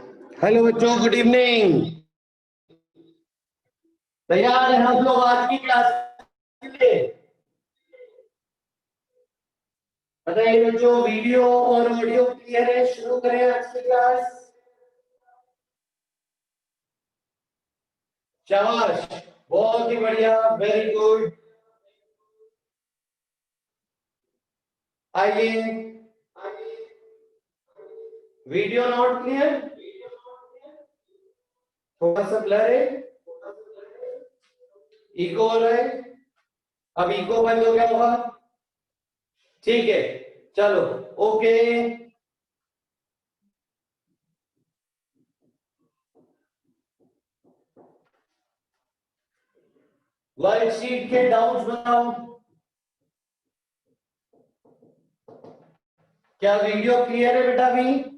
Hello बच्चों, good evening. तैयार हैं हम लोग आज की क्लास के लिए? बताइए बच्चों, वीडियो और ऑडियो क्लियर है? शुरू करें आज की क्लास। शाबाश, बहुत ही बढ़िया, वेरी गुड। आइए। वीडियो नॉट क्लियर, थोड़ा सा ब्लर है, इको हो रहा है। अब इको बंद हो गया होगा, ठीक है। चलो, ओके। वर्कशीट के डाउट्स बताओ। क्या वीडियो क्लियर है बेटा? अभी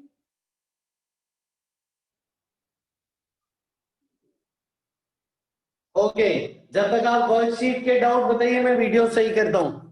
ओके। जब तक आप वर्कशीट के डाउट बताइए, मैं वीडियो सही करता हूं।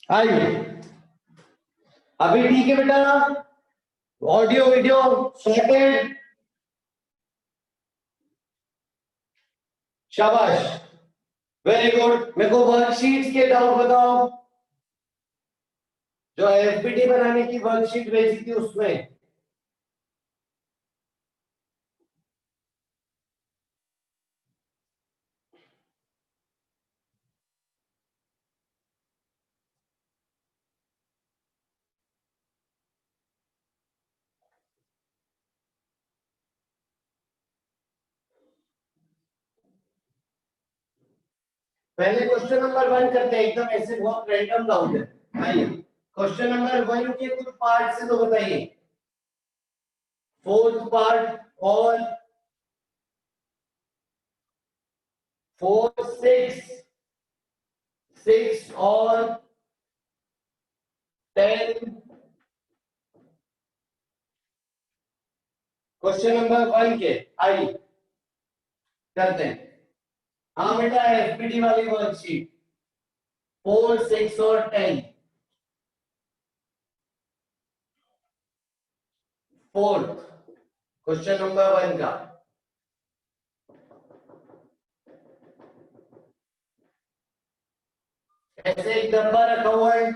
आइए, अभी ठीक है बेटा? Audio video sorted? शाबाश, वेरी गुड। मेरे को वर्कशीट के डाउट बताओ। जो एफपीटी बनाने की वर्कशीट भेजी थी उसमें पहले क्वेश्चन नंबर 1 करते हैं। एकदम ऐसे बहुत रैंडम डाउट है। आइए, क्वेश्चन नंबर 1 के कुछ पार्ट से तो बताइए। फोर्थ पार्ट और 4 6 और 10। क्वेश्चन नंबर 1 के आइए करते हैं। हाँ बेटा, एफपीटी वाली वर्कशीट 4 6 और 10। फोर्थ क्वेश्चन नंबर 1 का ऐसे एक डब्बा रखा हुआ है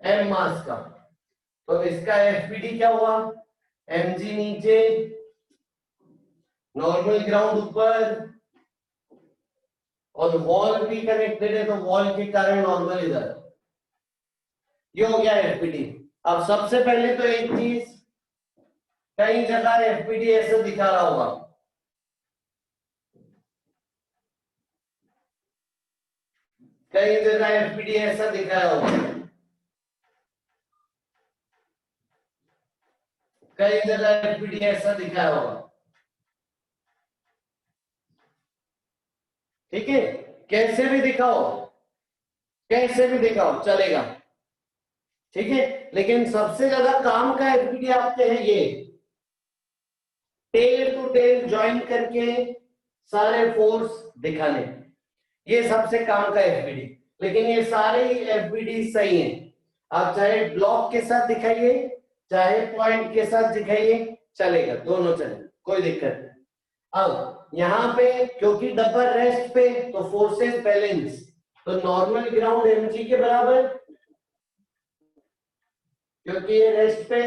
एम मास का, तो इसका एफपीटी क्या हुआ? एमजी नीचे, नॉर्मल ग्राउंड ऊपर, और वॉल भी कनेक्टेड है, तो वॉल के कारण नॉर्मल इधर। ये हो गया एफपीटी। अब सबसे पहले तो एक चीज, कई जगह एफपीटी ऐसे दिखा रहा होगा। कई जगह एफपीटी ऐसा दिखाया होगा। कई जगह एफपीटी ऐसा दिखाया होगा। ठीक है, कैसे भी दिखाओ, कैसे भी दिखाओ चलेगा। ठीक है, लेकिन सबसे ज्यादा काम का एफपीटी आपके है ये, टेल टू टेल ज्वाइन करके सारे फोर्स दिखाने। ये सबसे काम का एफबीडी, लेकिन ये सारे एफबीडी सही हैं। आप चाहे ब्लॉक के साथ दिखाइए चाहे पॉइंट के साथ दिखाइए, चलेगा, दोनों चलेगा, कोई दिक्कत नहीं। अब यहाँ पे क्योंकि डबल रेस्ट पे तो फोर्सेस बैलेंस, तो नॉर्मल ग्राउंड एमजी के बराबर, क्योंकि ये रेस्ट पे,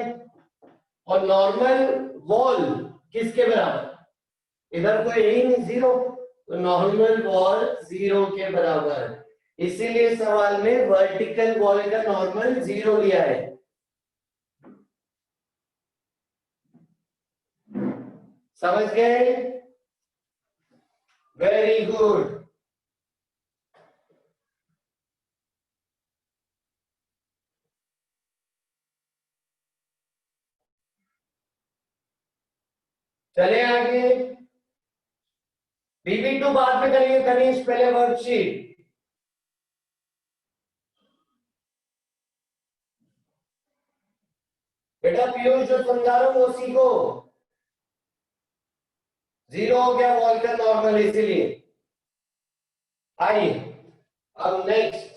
और नॉर्मल वॉल किसके बराबर, इधर कोई है ही नहीं, जीरो, तो नॉर्मल वॉल जीरो के बराबर। इसीलिए सवाल में वर्टिकल वॉल का नॉर्मल जीरो लिया है। समझ गए? Very good. चले आगे। BB2 बाद में करेंगे कनीश, पहले वर्कशीट। बेटा पीयूष जो समझा रहा हूं वो सीखो। जीरो हो गया वॉल का नॉर्मल, इसीलिए। आइए अब नेक्स्ट।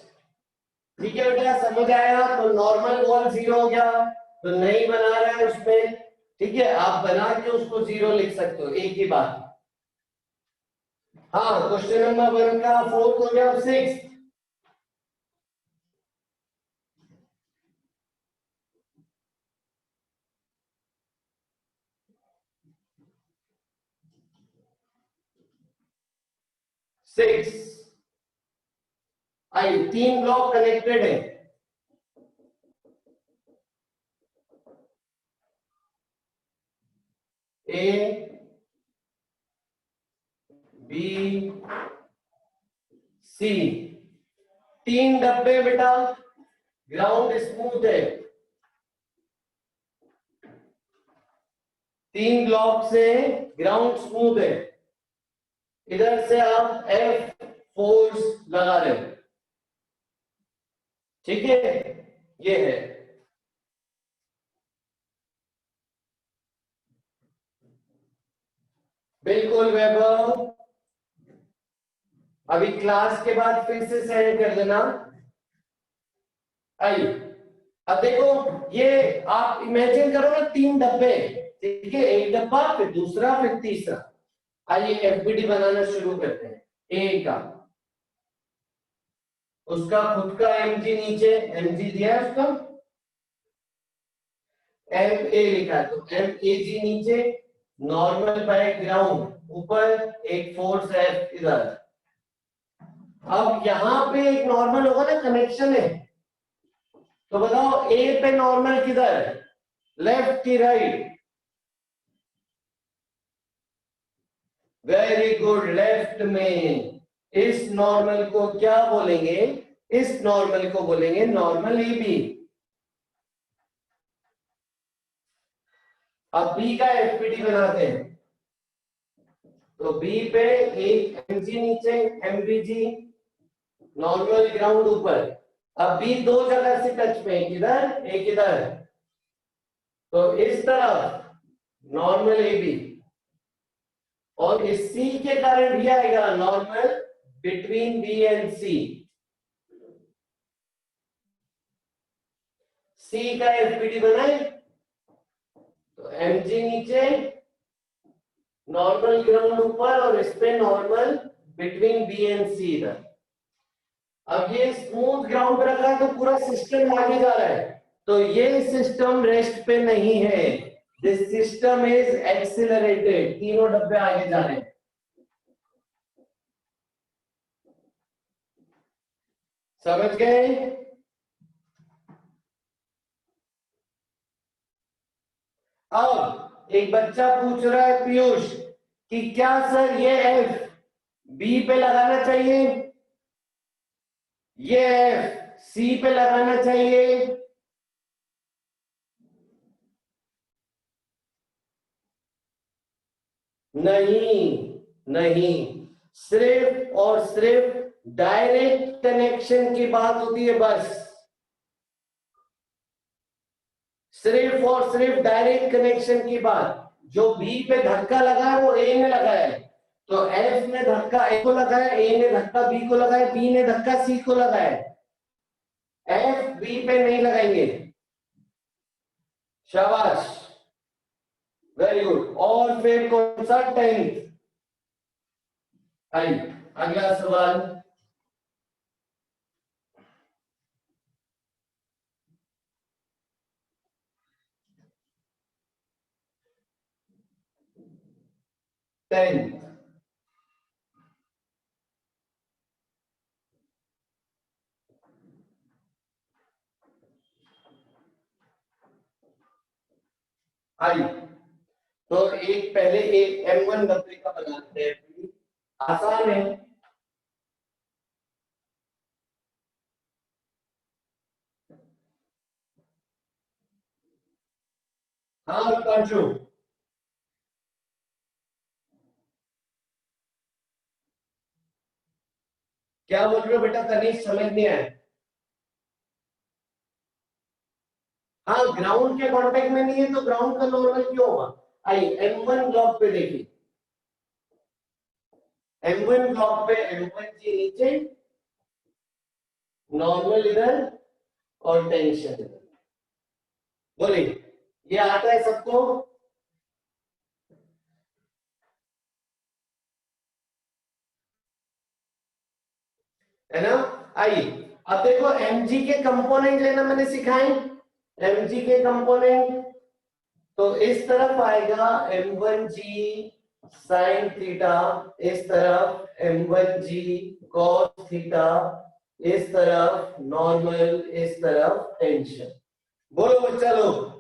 ठीक है बेटा, समझ आया? तो नॉर्मल वॉल जीरो हो गया, तो नहीं बना रहा है उसमें, ठीक है, आप बना के उसको जीरो लिख सकते हो, एक ही बात। हाँ, क्वेश्चन नंबर 1 का 4th हो गया, 6th। आई 3 ब्लॉक कनेक्टेड है, ए बी सी, 3 डब्बे बेटा, ग्राउंड स्मूथ है, 3 ब्लॉक से ग्राउंड स्मूथ है। इधर से आप एफ फोर्स लगा रहे हो, ठीक है, ये है। बिल्कुल वैभव, अभी क्लास के बाद फिर से सेंड कर देना। आइए अब देखो, ये आप इमेजिन करो ना, 3 डब्बे, ठीक है, एक डब्बा फिर दूसरा फिर तीसरा। आइए एफबीडी बनाना शुरू करते हैं। ए का, उसका खुद का एमजी नीचे, एमजी दिया है उसका, एम ए लिखा है, तो एम ए जी नीचे, नॉर्मल बाय ग्राउंड ऊपर, एक फोर्स एफ इधर। अब यहां पे एक नॉर्मल होगा ना, कनेक्शन है, तो बताओ ए पे नॉर्मल किधर, लेफ्ट की राइट? वेरी गुड, लेफ्ट में। इस नॉर्मल को क्या बोलेंगे? इस नॉर्मल को बोलेंगे नॉर्मल ए बी। अब बी का एफपीडी बनाते हैं, तो बी पे एक एमजी नीचे, एमबीजी, नॉर्मल ग्राउंड ऊपर। अब बी 2 जगह से टच में, एक इधर एक इधर, तो इस तरफ नॉर्मल ए बी, और इस सी के कारण भी आएगा नॉर्मल बिटवीन बी एंड सी। सी का एफपीडी बनाए, तो एमजी नीचे, नॉर्मल ग्राउंड ऊपर, और इस पे नॉर्मल बिटवीन बी एंड सी इधर। अब ये स्मूथ ग्राउंड पे रखा है तो पूरा सिस्टम आगे जा रहा है, तो ये सिस्टम रेस्ट पे नहीं है, दिस सिस्टम इज एक्सिलरेटेड, तीनों डब्बे आगे जा रहे हैं। समझ गए? अब एक बच्चा पूछ रहा है पीयूष कि क्या सर ये एफ बी पे लगाना चाहिए, ये एफ सी पे लगाना चाहिए? नहीं, नहीं, सिर्फ और सिर्फ डायरेक्ट कनेक्शन की बात होती है, बस सिर्फ और सिर्फ डायरेक्ट कनेक्शन की बात। जो बी पे धक्का लगा है वो ए में लगा है, तो एफ ने धक्का ए को लगाया, ए ने धक्का बी को लगाया, बी ने धक्का सी को लगाया, एफ बी पे नहीं लगाएंगे। शाबाश, वेरी गुड। और फिर कौन सा 10th? आइए अगला सवाल। टेंथ, आइए तो एक पहले एक M1 डब्ल्यू का बनाते हैं, आसान है। हाँ पांचू, क्या बोल रहे हो बेटा? तनीष समझ नहीं आया। हाँ ग्राउंड के कांटेक्ट में नहीं है तो ग्राउंड का नॉर्मल क्यों होगा? आइए M1 ब्लॉक पे देखिए, M1 ब्लॉक पे M1 के नीचे नॉर्मल इधर और टेंशन इधर। बोलिए ये आता है सबको? है ना? आइए अब देखो mg के कंपोनेंट लेना मैंने सिखाए, mg के कंपोनेंट। तो इस तरफ आएगा m1g साइन थीटा, इस तरफ m1g कॉस थीटा, इस तरफ नॉर्मल, इस तरफ टेंशन। बोलो बच्चा लोग।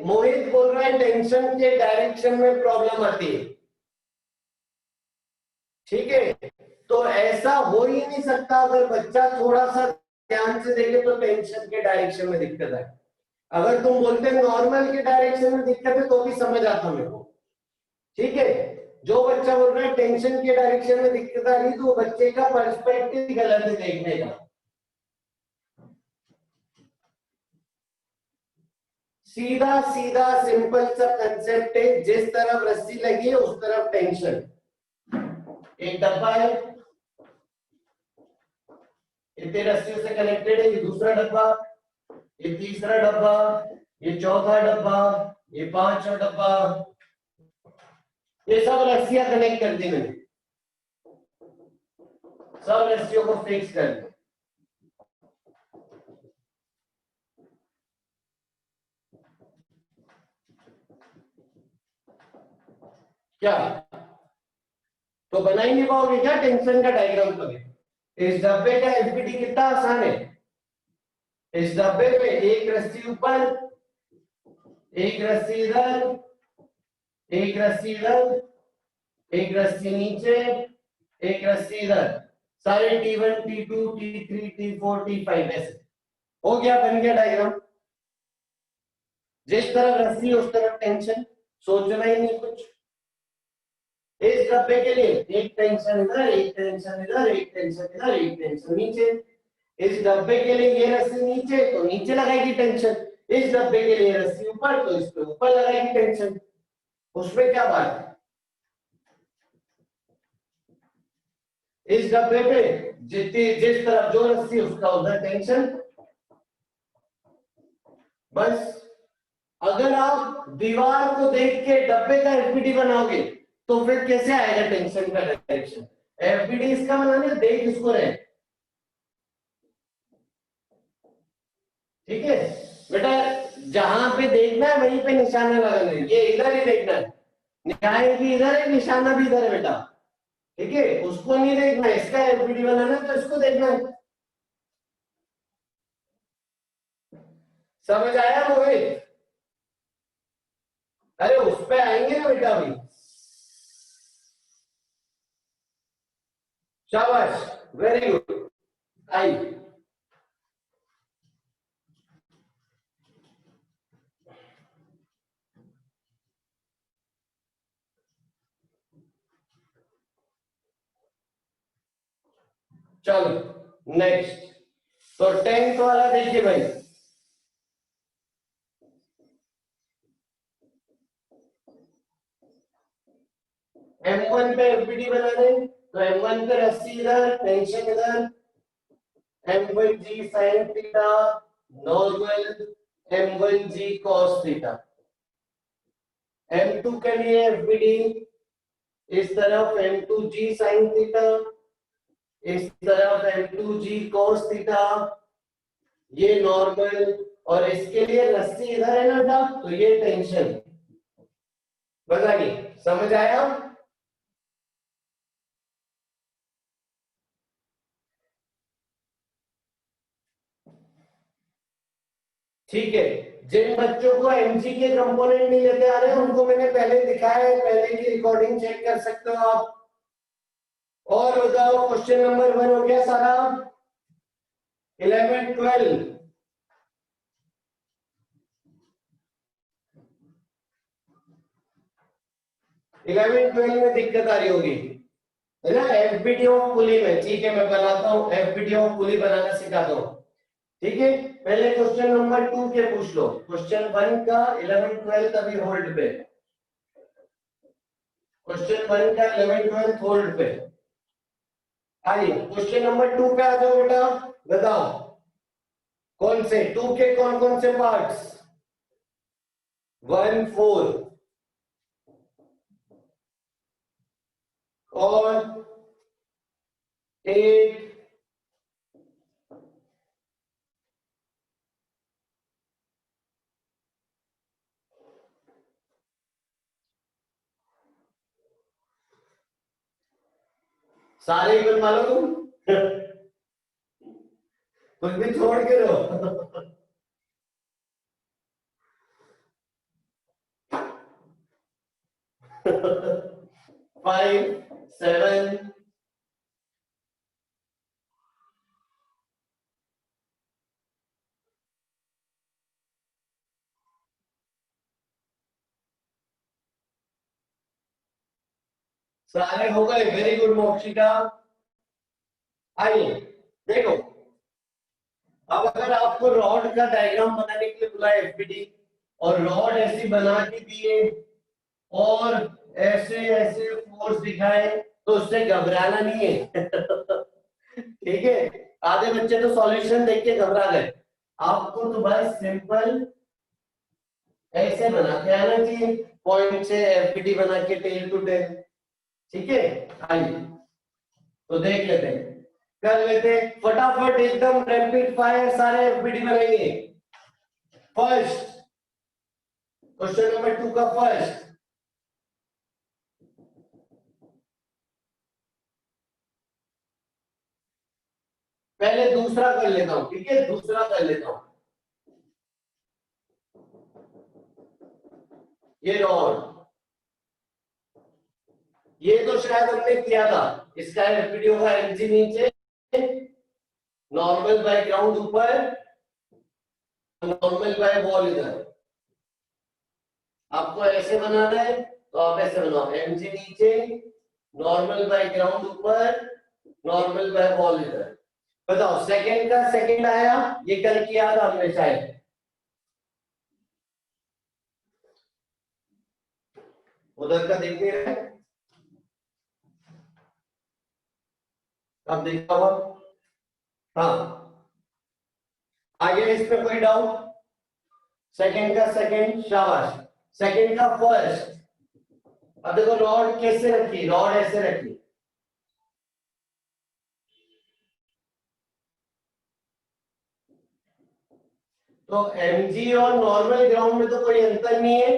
मोहित बोल रहा है टेंशन के डायरेक्शन में प्रॉब्लम आती है। ठीक है, तो ऐसा हो ही नहीं सकता अगर बच्चा थोड़ा सा ध्यान से देखे तो टेंशन के डायरेक्शन में दिक्कत है। अगर तुम बोलते नॉर्मल के डायरेक्शन में दिक्कत है तो भी समझ आता मेरे को। ठीक है, जो बच्चा बोल रहा है टेंशन के डायरेक्शन में दिक्कत आ रही तो वो बच्चे का पर्सपेक्टिव गलत है देखने का। सीधा सीधा सिंपल सा कंसेप्ट है, जिस तरफ रस्सी लगी है उस तरफ टेंशन। एक डब्बा है, इतने रस्सियों से कनेक्टेड है, ये दूसरा डब्बा, ये तीसरा डब्बा, ये चौथा डब्बा, ये पांचवा डब्बा, ये सब रस्सियां कनेक्ट कर दी मैंने, सब रस्सियों को फिक्स कर दिया। क्या तो बना ही नहीं पाओगे क्या टेंशन का डायग्राम कभी? इस डब्बे का एफपीटी कितना आसान है। इस डब्बे में एक रस्सी ऊपर, एक रस्सी इधर, एक रस्सी इधर, एक रस्सी नीचे, एक रस्सी इधर, सारे T1 T2 T3 T4 T5 ऐसे हो गया, बन गया डायग्राम। जिस तरफ रस्सी उस तरफ टेंशन, सोचना ही नहीं कुछ। इस डब्बे के लिए एक टेंशन इधर, एक टेंशन इधर, एक टेंशन इधर, एक टेंशन नीचे। इस डब्बे के लिए ये रस्सी नीचे तो नीचे लगाएगी टेंशन, इस डब्बे के लिए रस्सी ऊपर तो इस पे ऊपर लगाएगी टेंशन। उसमें क्या बात है? इस डब्बे पे जितनी जिस तरफ जो रस्सी उसका उधर टेंशन। बस अगर आप दीवार को देख के डब्बे का एफपीडी बनाओगे तो फिर कैसे आएगा टेंशन का डायरेक्शन? एफपीडी इसका बनाना, देख इसको रहे। ठीक है बेटा, जहां पे देखना है वहीं पे निशाना लगाना है, ये इधर ही देखना है, निशान भी इधर है, निशाना भी इधर है बेटा। ठीक है, उसको नहीं देखना, इसका एफपीडी बनाना है तो इसको देखना है। समझ आया मोहित? अरे उस पे आएंगे ना बेटा अभी। शाबाश, वेरी गुड। आई चलो नेक्स्ट। तो 10th वाला देखिए भाई, M1 पे एफबीडी बनाने, तो M1 पे रस्सी इधर, टेंशन इधर, M1G sin theta normal M1G cos theta. M2 के लिए एफबीडी इस तरफ M2G sin थीटा, इस तरफ M2G cos थीटा, ये नॉर्मल, और इसके लिए रस्सी इधर है ना था, तो ये टेंशन। बताइए समझ आया? ठीक है। जिन बच्चों को एमजी के कंपोनेंट नहीं लेते आ रहे हैं उनको मैंने पहले दिखाया है, पहले की रिकॉर्डिंग चेक कर सकते हो आप। और बताओ क्वेश्चन नंबर 1 हो गया सारा। 11 12 11 12 में दिक्कत आ रही होगी है ना, एफबीटी ऑफ पुली में। ठीक है मैं बनाता हूँ, एफबीटी ऑफ पुली बनाना सिखाता हूँ। ठीक है पहले क्वेश्चन नंबर 2 के पूछ लो। क्वेश्चन 1 का 11 12 अभी होल्ड पे, क्वेश्चन 1 का 11 12 होल्ड पे। आइए क्वेश्चन नंबर 2 पे आ जाओ बेटा। बताओ कौन से 2 के कौन कौन से पार्ट्स? 1 4 और 8 सारे ही बनवा लो तुम कुछ भी छोड़ के रहो 5 7 सारे हो गए। Very good Mokshika. आइए देखो, अब अगर आपको रॉड का डायग्राम बनाने के लिए बुलाए एफबीडी, और रॉड ऐसी बना के दिए और ऐसे ऐसे फोर्स दिखाए, तो उससे घबराना नहीं है ठीक है। आधे बच्चे तो सॉल्यूशन देख के घबरा गए। आपको तो बस सिंपल ऐसे बना के आना चाहिए, पॉइंट से एफबीडी बना के टेल टू टेल। ठीक है आइए तो देख लेते हैं, कर लेते हैं फटाफट एकदम रैपिड फायर सारे एफबीडी बनाएंगे। फर्स्ट क्वेश्चन नंबर 2 का फर्स्ट, पहले दूसरा कर लेता हूं। ठीक है दूसरा कर लेता हूं। ये रॉड, ये तो शायद हमने किया था। इसका एफबीडी होगा एमजी नीचे, नॉर्मल बाय ग्राउंड ऊपर, नॉर्मल बाय वॉल इधर। आपको ऐसे बनाना है तो आप ऐसे बनाओ, एमजी नीचे, नॉर्मल बाय ग्राउंड ऊपर, नॉर्मल बाय वॉल इधर। बताओ सेकंड का सेकंड आया, ये कल किया था हमने शायद। उधर का देखते हैं, अब देखा हुआ। हाँ आगे इस पे कोई डाउट? सेकंड का सेकंड, शाबाश। सेकंड का फर्स्ट, अब देखो रॉड कैसे रखी, रॉड ऐसे रखी। तो एमजी और नॉर्मल ग्राउंड में तो कोई अंतर नहीं है,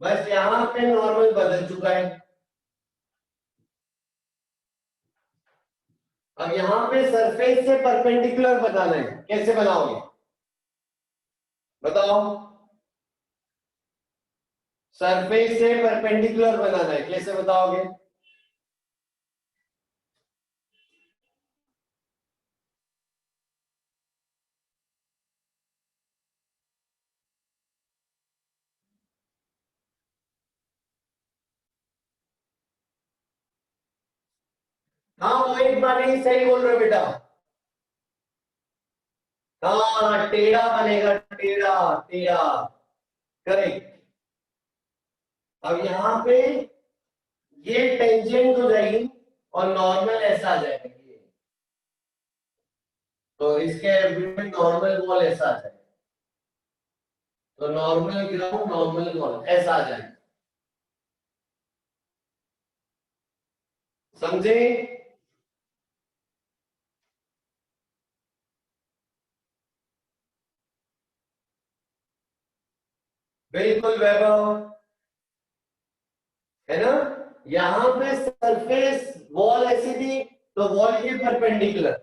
बस यहां पे नॉर्मल बदल चुका है। अब यहां पे सरफेस से परपेंडिकुलर बनाना है, कैसे बनाओगे बताओ? सरफेस से परपेंडिकुलर बनाना है, कैसे बताओगे? हाँ वो एक बार ही सही बोल रहे हो बेटा। हाँ टेढ़ा बनेगा, टेढ़ा टेढ़ा, करेक्ट। अब यहाँ पे ये टेंजेंट हो जाएगी और नॉर्मल ऐसा आ जाएगा ये। तो इसके में नॉर्मल वॉल ऐसा आ जाएगा, तो नॉर्मल ग्राउंड नॉर्मल वॉल ऐसा आ जाएगा। समझे? बिल्कुल वैभव, है ना? यहाँ पे सरफेस वॉल ऐसी थी तो वॉल के परपेंडिकुलर,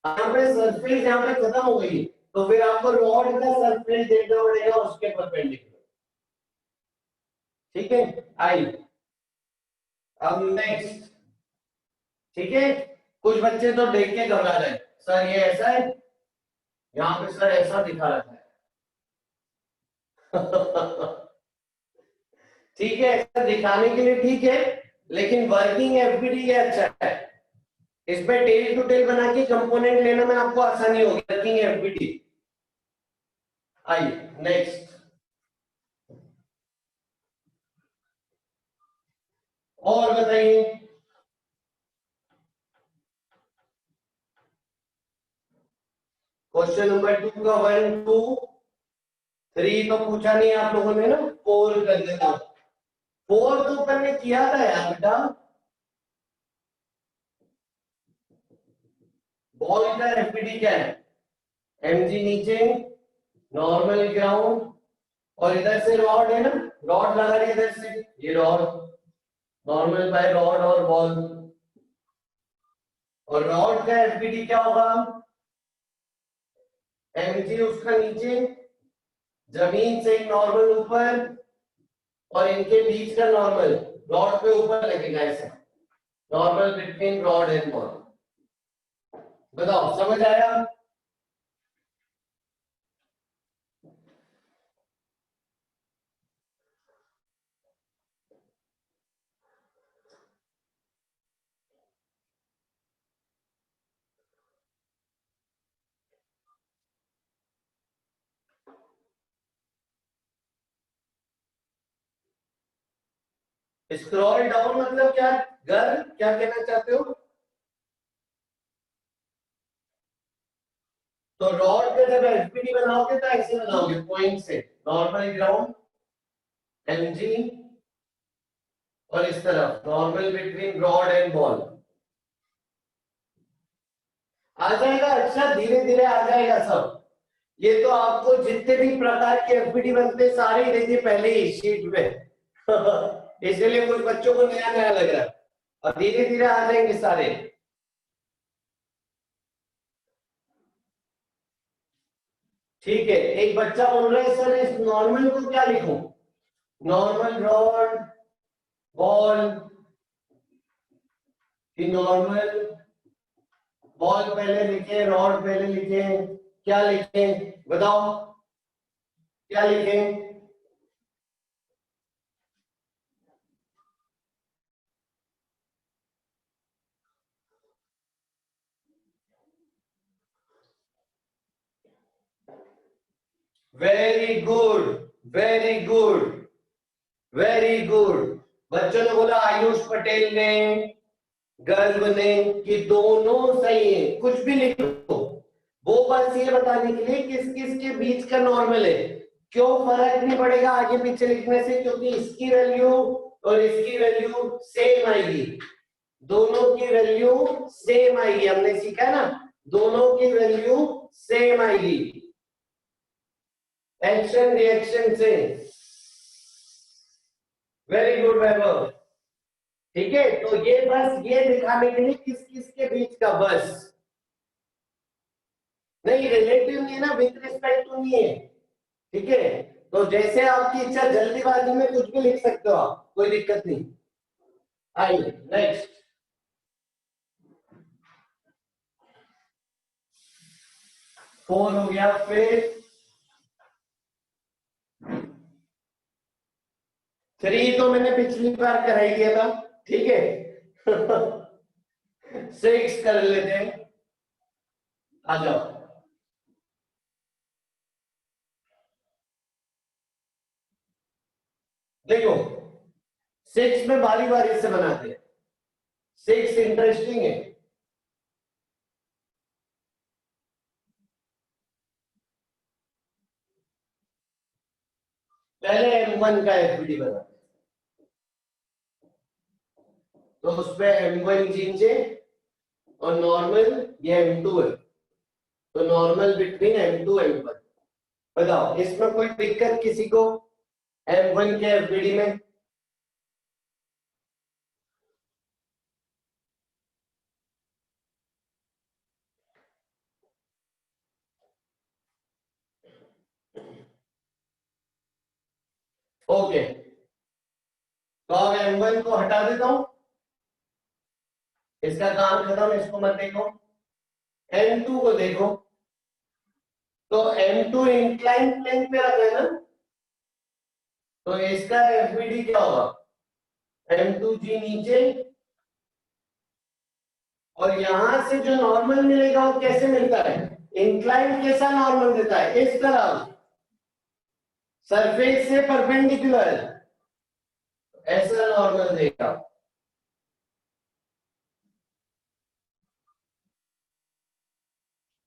यहाँ पे सरफेस यहाँ पे खत्म हो गई तो फिर आपको रॉड का सरफेस देखना पड़ेगा उसके परपेंडिकुलर। ठीक है, आई अब नेक्स्ट। ठीक है, कुछ बच्चे तो देख के घबरा जाए, सर ये ऐसा है, यहाँ पे सर ऐसा दिखा रखा है। ठीक है, ऐसा दिखाने के लिए ठीक है, लेकिन वर्किंग एफबीडी ये अच्छा है। इसमें टेल टू टेल बना के कंपोनेंट लेने में आपको आसानी होगी। Working FBD. आइए नेक्स्ट, और बताइए। क्वेश्चन नंबर 2 का 1 2 3 तो पूछा नहीं आप लोगों ने ना, 4 कर देता। 4 तो ऊपर ने किया था यार बेटा। बॉल का एफबीडी क्या है? एमजी नीचे, नॉर्मल ग्राउंड, और इधर से रॉड है ना, रॉड लगा रही है इधर से, ये रॉड, नॉर्मल बाय रॉड और बॉल। और रॉड का एफबीडी क्या होगा? एमजी उसका नीचे, जमीन से नॉर्मल ऊपर, और इनके बीच का नॉर्मल रॉड पे ऊपर लगेगा ऐसे, normal between rod and ball. बताओ समझ आया? स्क्रॉल डाउन मतलब क्या? घर क्या कहना चाहते हो? तो रॉड का जब एफबीडी बनाओगे तो ऐसे बनाओगे, पॉइंट से नॉर्मल ग्राउंड, एमजी, और इस तरफ normal between rod and ball. आ जाएगा, अच्छा धीरे धीरे आ जाएगा सब। ये तो आपको जितने भी प्रकार के एफबीडी बनते हैं सारे ही देखिए पहले ही शीट में। इसलिए कुछ बच्चों को नया नया लग रहा है, और धीरे धीरे आ जाएंगे सारे। ठीक है, एक बच्चा बोल रहा है सर इस नॉर्मल को क्या लिखूं? नॉर्मल रॉड, बॉल, कि नॉर्मल बॉल पहले लिखे, रॉड पहले लिखे, क्या लिखे बताओ, क्या लिखे? Very good, very good, very good. बच्चों ने बोला आयुष पटेल ने, गर्व ने, कि दोनों सही है, कुछ भी लिखो। वो बस ये बताने के लिए किस किस के बीच का नॉर्मल है। क्यों फर्क नहीं पड़ेगा आगे पीछे लिखने से? क्योंकि इसकी वैल्यू और इसकी वैल्यू सेम आएगी, दोनों की वैल्यू सेम आएगी। हमने सीखा है ना, दोनों की वैल्यू सेम आएगी एक्शन रिएक्शन से। वेरी गुड वैभव। ठीक है, तो ये बस ये दिखाने के लिए किस किस के बीच का, बस नहीं रिलेटिव नहीं है ना, विथ रिस्पेक्ट टू नहीं है। ठीक है, तो जैसे आपकी इच्छा, जल्दीबाजी में कुछ भी लिख सकते हो आप, कोई दिक्कत नहीं। आइए नेक्स्ट, 4 हो गया। फिर 3 तो मैंने पिछली बार कराई दिया था, ठीक है। 6 कर लेते हैं, आ जाओ। देखो सिक्स में बारी बारी से बनाते हैं, सिक्स इंटरेस्टिंग है। पहले M1 का एफबीडी बनाते हैं, तो उस पे M1 खींचे और नॉर्मल ये M2 है, तो नॉर्मल बिटवीन M2 M1। बताओ इसमें कोई दिक्कत किसी को M1 के एफबीडी में? ओके, तो अब M1 को हटा देता हूं, इसका काम खत्म, इसको मत देखो। M2 को देखो, तो M2 इंक्लाइन प्लेन पे रखा है ना, तो इसका एफबीडी क्या होगा? M2G नीचे, और यहां से जो नॉर्मल मिलेगा वो कैसे मिलता है? इंक्लाइन कैसा नॉर्मल देता है? इस तरह, सरफेस से परपेंडिकुलर, ऐसा नॉर्मल देगा।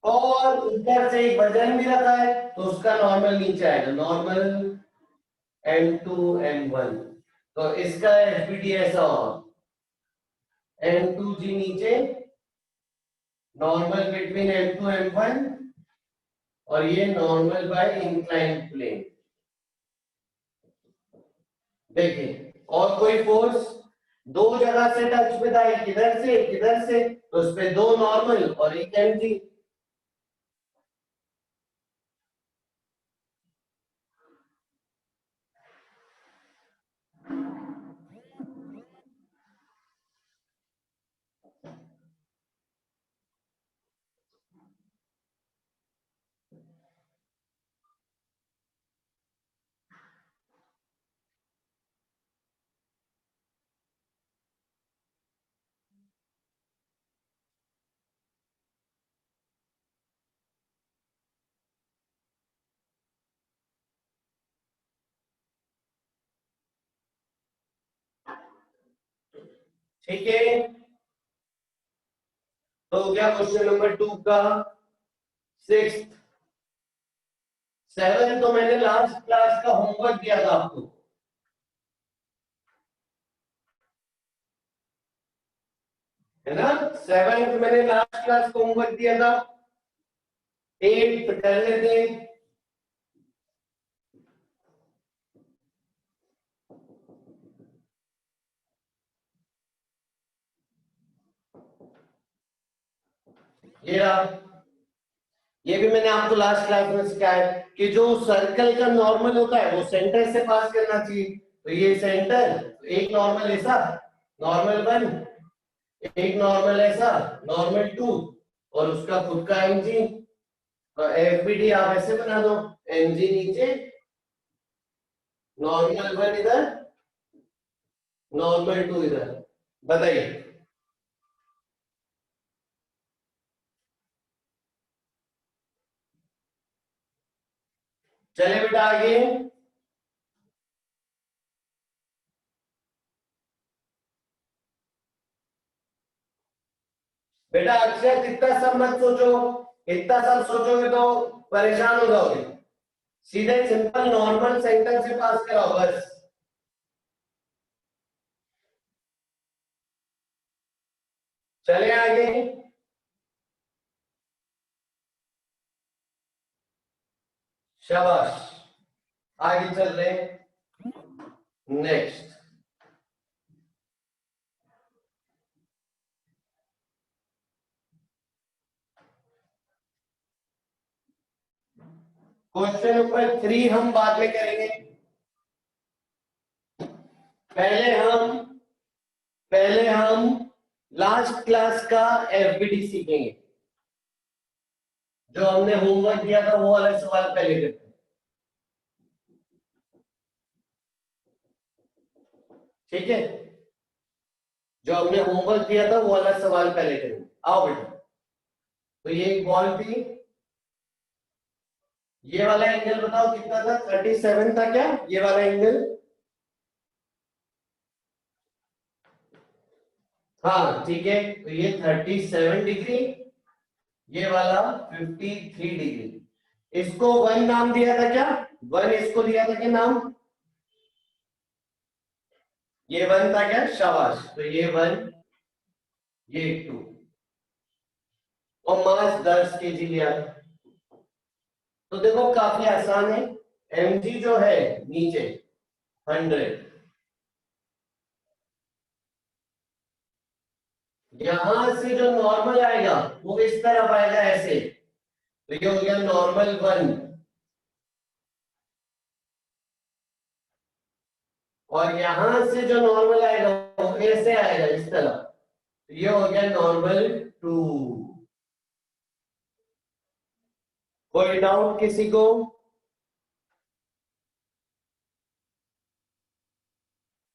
और ऊपर से एक वजन भी रखा है, तो उसका नॉर्मल नीचे आएगा, नॉर्मल M2 M1, तो इसका एफबीडी ऐसा होगा, M2G नीचे, नॉर्मल बिटवीन M2 M1, और ये नॉर्मल बाय इंक्लाइन प्लेन। देखिए, और कोई फोर्स दो जगह से टच में था, एक इधर से एक इधर से, तो उस पे दो नॉर्मल और एक एमजी। ठीक है, तो हो गया क्वेश्चन नंबर 2 का। सिक्स्थ, सेवन तो मैंने लास्ट क्लास का होमवर्क दिया था आपको, है ना? सेवन मैंने लास्ट क्लास का होमवर्क दिया था। एट कर लेते हैं। ये रहा, ये भी मैंने आपको लास्ट क्लास में सिखाया है कि जो सर्कल का नॉर्मल होता है वो सेंटर से पास करना चाहिए। तो ये सेंटर, एक नॉर्मल ऐसा, नॉर्मल 1, एक नॉर्मल ऐसा, नॉर्मल 2, और उसका खुद का एमजी। एफबीडी आप ऐसे बना दो, एमजी नीचे, नॉर्मल 1 इधर, नॉर्मल 2 इधर। बताइए, चले बेटा आगे। बेटा अक्षर इतना सब मत सोचो, इतना सब सोचोगे तो परेशान हो जाओगे। सीधे सिंपल नॉर्मल सेंटर से पास कराओ बस। चले आगे, शाबाश, आगे चल रहे हैं। नेक्स्ट क्वेश्चन नंबर 3 हम बाद में करेंगे। पहले हम पहले हम लास्ट क्लास का एफबीडी सीखेंगे। जो हमने होमवर्क दिया था वो वाला सवाल पहले करते हैं, ठीक है? जो हमने होमवर्क दिया था वो वाला सवाल पहले करेंगे। आओ बेटा, तो ये एक बॉल थी, ये वाला एंगल बताओ कितना था? 37 था क्या ये वाला एंगल? हाँ ठीक है, तो ये 37 डिग्री, ये वाला 53 डिग्री। इसको 1 नाम दिया था क्या? 1 इसको दिया था क्या नाम? ये 1 था क्या? शाबाश। तो ये 1, ये 2, और मास 10 kg लिया। तो देखो काफी आसान है। mg जो है नीचे 100, यहां से जो नॉर्मल आएगा वो इस तरफ आएगा ऐसे, तो ये हो गया नॉर्मल 1, और यहां से जो नॉर्मल आएगा वो ऐसे आएगा इस तरफ, तो ये हो गया नॉर्मल 2। कोई डाउट किसी को?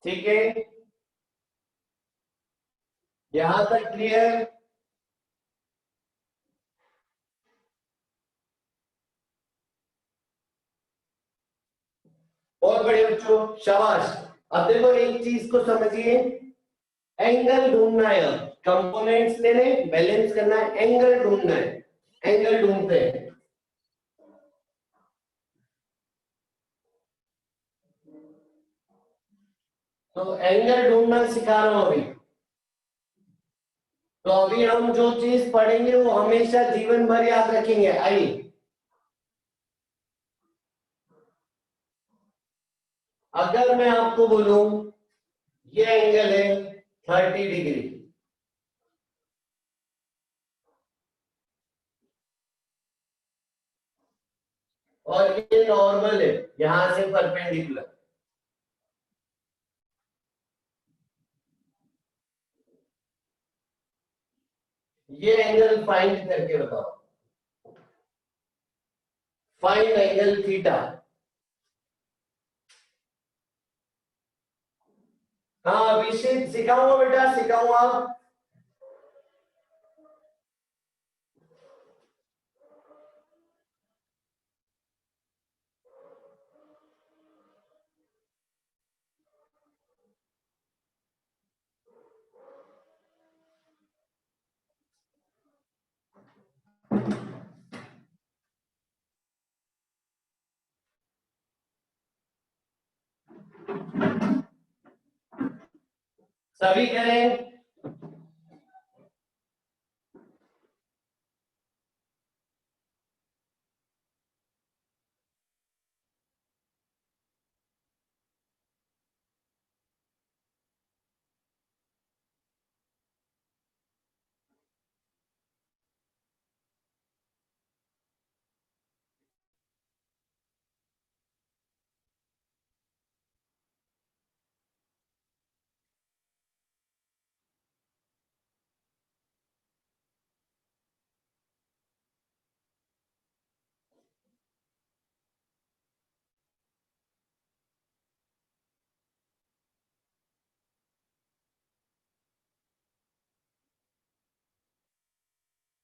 ठीक है, यहां तक क्लियर? बहुत बढ़िया बच्चों, शाबाश। अब देखो एक चीज को समझिए, एंगल ढूंढना है। अब कंपोनेंट्स लेने, बैलेंस करना है, एंगल ढूंढना है। एंगल ढूंढते हैं। तो एंगल ढूंढना सिखा रहा हूं अभी। तो अभी हम जो चीज पढ़ेंगे वो हमेशा जीवन भर याद रखेंगे। आइए, अगर मैं आपको बोलूं ये एंगल है 30 डिग्री, और ये नॉर्मल है यहां से परपेंडिकुलर, ये एंगल फाइंड करके बताओ। Find angle theta. हाँ अभिषेक, सिखाऊंगा बेटा, सिखाऊंगा। सभी करें।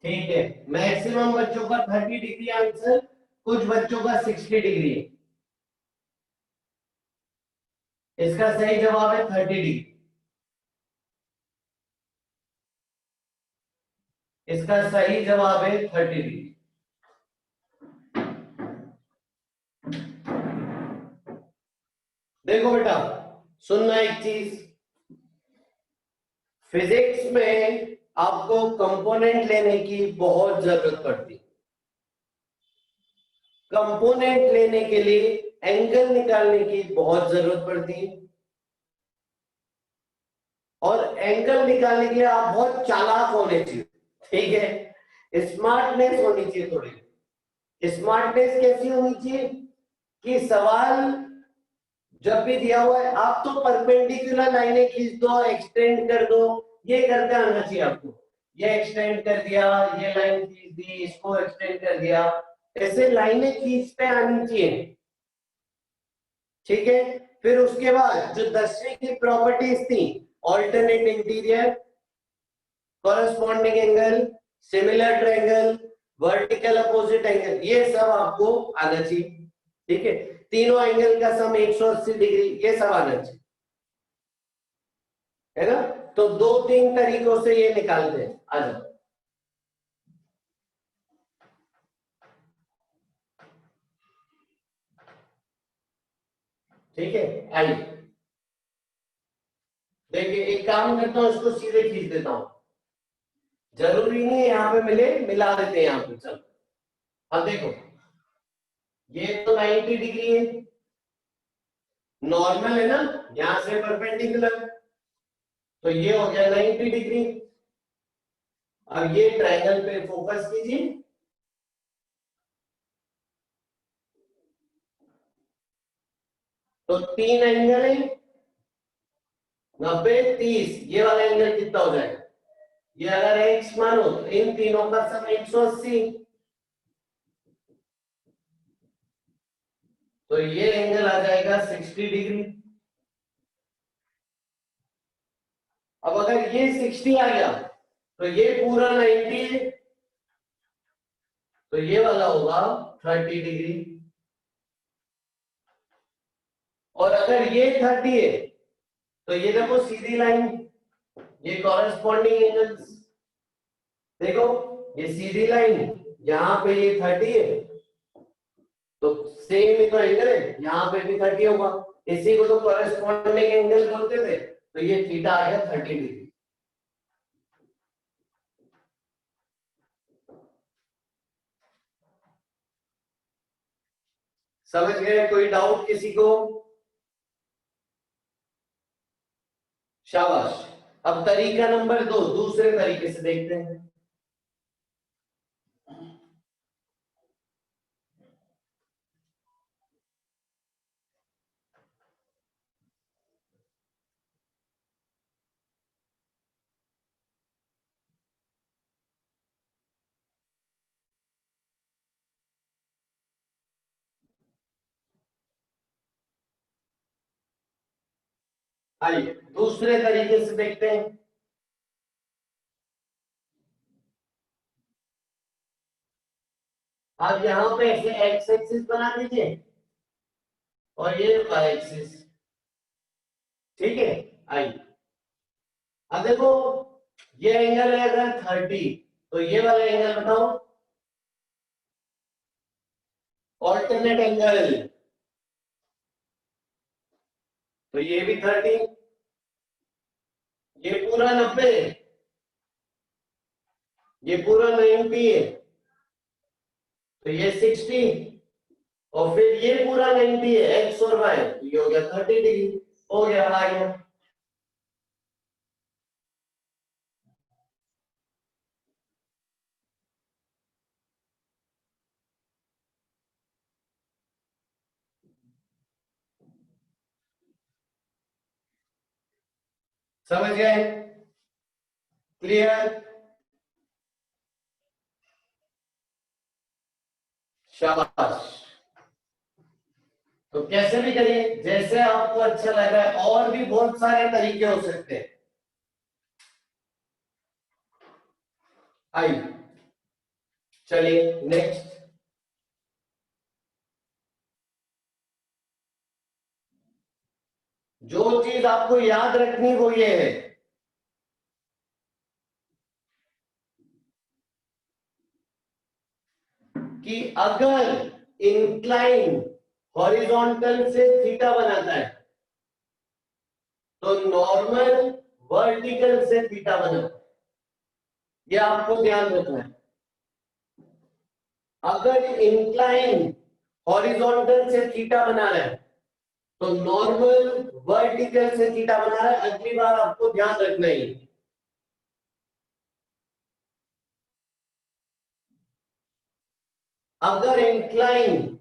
ठीक है, मैक्सिमम बच्चों का 30 डिग्री आंसर, कुछ बच्चों का 60 डिग्री है। इसका सही जवाब है 30 डिग्री। इसका सही जवाब है 30 डिग्री। देखो बेटा, सुनना एक चीज, फिजिक्स में आपको कंपोनेंट लेने की बहुत जरूरत पड़ती है। कंपोनेंट लेने के लिए एंगल निकालने की बहुत जरूरत पड़ती है, और एंगल निकालने के लिए आप बहुत चालाक होने चाहिए। ठीक है, स्मार्टनेस होनी चाहिए थोड़ी। स्मार्टनेस कैसी होनी चाहिए कि सवाल जब भी दिया हुआ है आप तो परपेंडिकुलर लाइनें खींच दो, एक्सटेंड कर दो, ये करते आना चाहिए आपको। ये एक्सटेंड कर दिया, ये लाइन खींच दी, इसको एक्सटेंड कर दिया, ऐसे लाइनें खींचते आनी चाहिए। ठीक है, फिर उसके बाद जो 10वीं की प्रॉपर्टीज थी, alternate interior, corresponding angle, similar triangle, vertical opposite angle, ये सब आपको आना चाहिए। ठीक है, तीनों एंगल का सम 180 डिग्री, ये सब आना चाहिए, है ना। तो दो तीन तरीकों से ये निकालते हैं। आ जाओ। ठीक है, आइए देखिए, एक काम करता हूं, इसको सीधे खींच देता हूं, जरूरी नहीं है यहाँ पे मिले, मिला देते हैं यहाँ पे। चलो अब देखो, ये तो 90 डिग्री है, नॉर्मल है ना, यहां से परपेंडिकुलर, तो ये हो गया 90 डिग्री। अब ये ट्रायंगल पे फोकस कीजिए, तो तीन एंगल है, 90 30, ये वाला एंगल कितना हो जाएगा, ये अगर x मानो तो इन तीनों का सम 180, तो ये एंगल आ जाएगा 60 डिग्री। अब अगर ये 60 आ गया तो ये पूरा 90 है, तो ये वाला होगा 30 डिग्री। और अगर ये 30 है तो ये देखो सीधी लाइन, ये कॉरेस्पॉन्डिंग एंगल्स, देखो ये सीधी लाइन, यहाँ पे ये 30 है, तो सेम ही तो एंगल है, यहाँ पे भी 30 होगा, इसी को तो कॉरेस्पॉन्डिंग एंगल बोलते थे। तो ये थीटा आ गया 30 डिग्री। समझ गए? कोई डाउट किसी को? शाबाश। अब तरीका नंबर 2, दूसरे तरीके से देखते हैं। आइए दूसरे तरीके से देखते हैं। अब यहां पे ऐसे एक्स एक्सिस बना दीजिए और ये वाई एक्सिस, ठीक है। आइए अब देखो, ये एंगल है अगर 30, तो ये वाला एंगल बताओ, ऑल्टरनेट एंगल, तो ये भी 30, ये पूरा 90, ये पूरा 90 है, तो ये 60, और फिर ये पूरा 90 है, एक्स और वाई, ये हो गया 30 डिग्री, हो गया, आ गया। समझ गए? क्लियर? शाबाश। तो कैसे भी करिए, जैसे आपको अच्छा लग रहा है, और भी बहुत सारे तरीके हो सकते हैं। आइए चलिए नेक्स्ट। जो चीज आपको याद रखनी वो ये है कि अगर इंक्लाइन हॉरिजॉन्टल से थीटा बनाता है तो नॉर्मल वर्टिकल से थीटा बनाता है, ये आपको ध्यान रखना है। अगर इंक्लाइन हॉरिजॉन्टल से थीटा बना रहा है तो नॉर्मल वर्टिकल से थीटा बना रहा है, अगली बार आपको ध्यान रखना है। अगर इंक्लाइन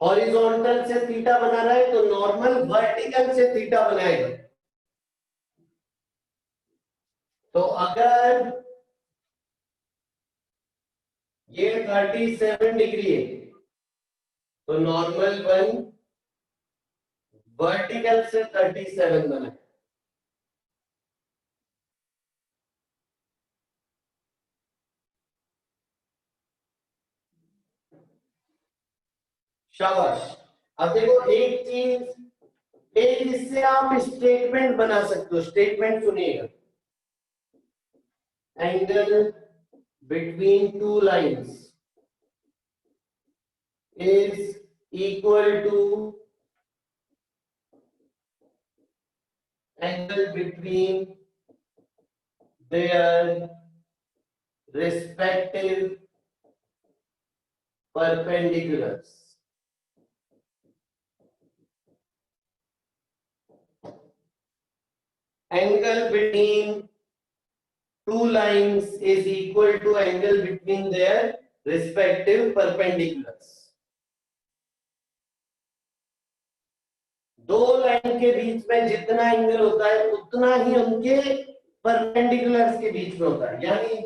हॉरिजॉन्टल से थीटा बना रहा है तो नॉर्मल वर्टिकल से थीटा बनाएगा। तो अगर ये 37 डिग्री है तो नॉर्मल 1 वर्टिकल से 37 बना। शाबाश। अब देखो एक चीज, एक इससे आप स्टेटमेंट बना सकते हो, स्टेटमेंट सुनिएगा। angle between two lines is equal to angle between their respective perpendiculars. Angle between two lines is equal to angle between their respective perpendiculars. दो लाइन के बीच में जितना एंगल होता है उतना ही उनके परपेंडिकुलर्स के बीच में होता है, यानी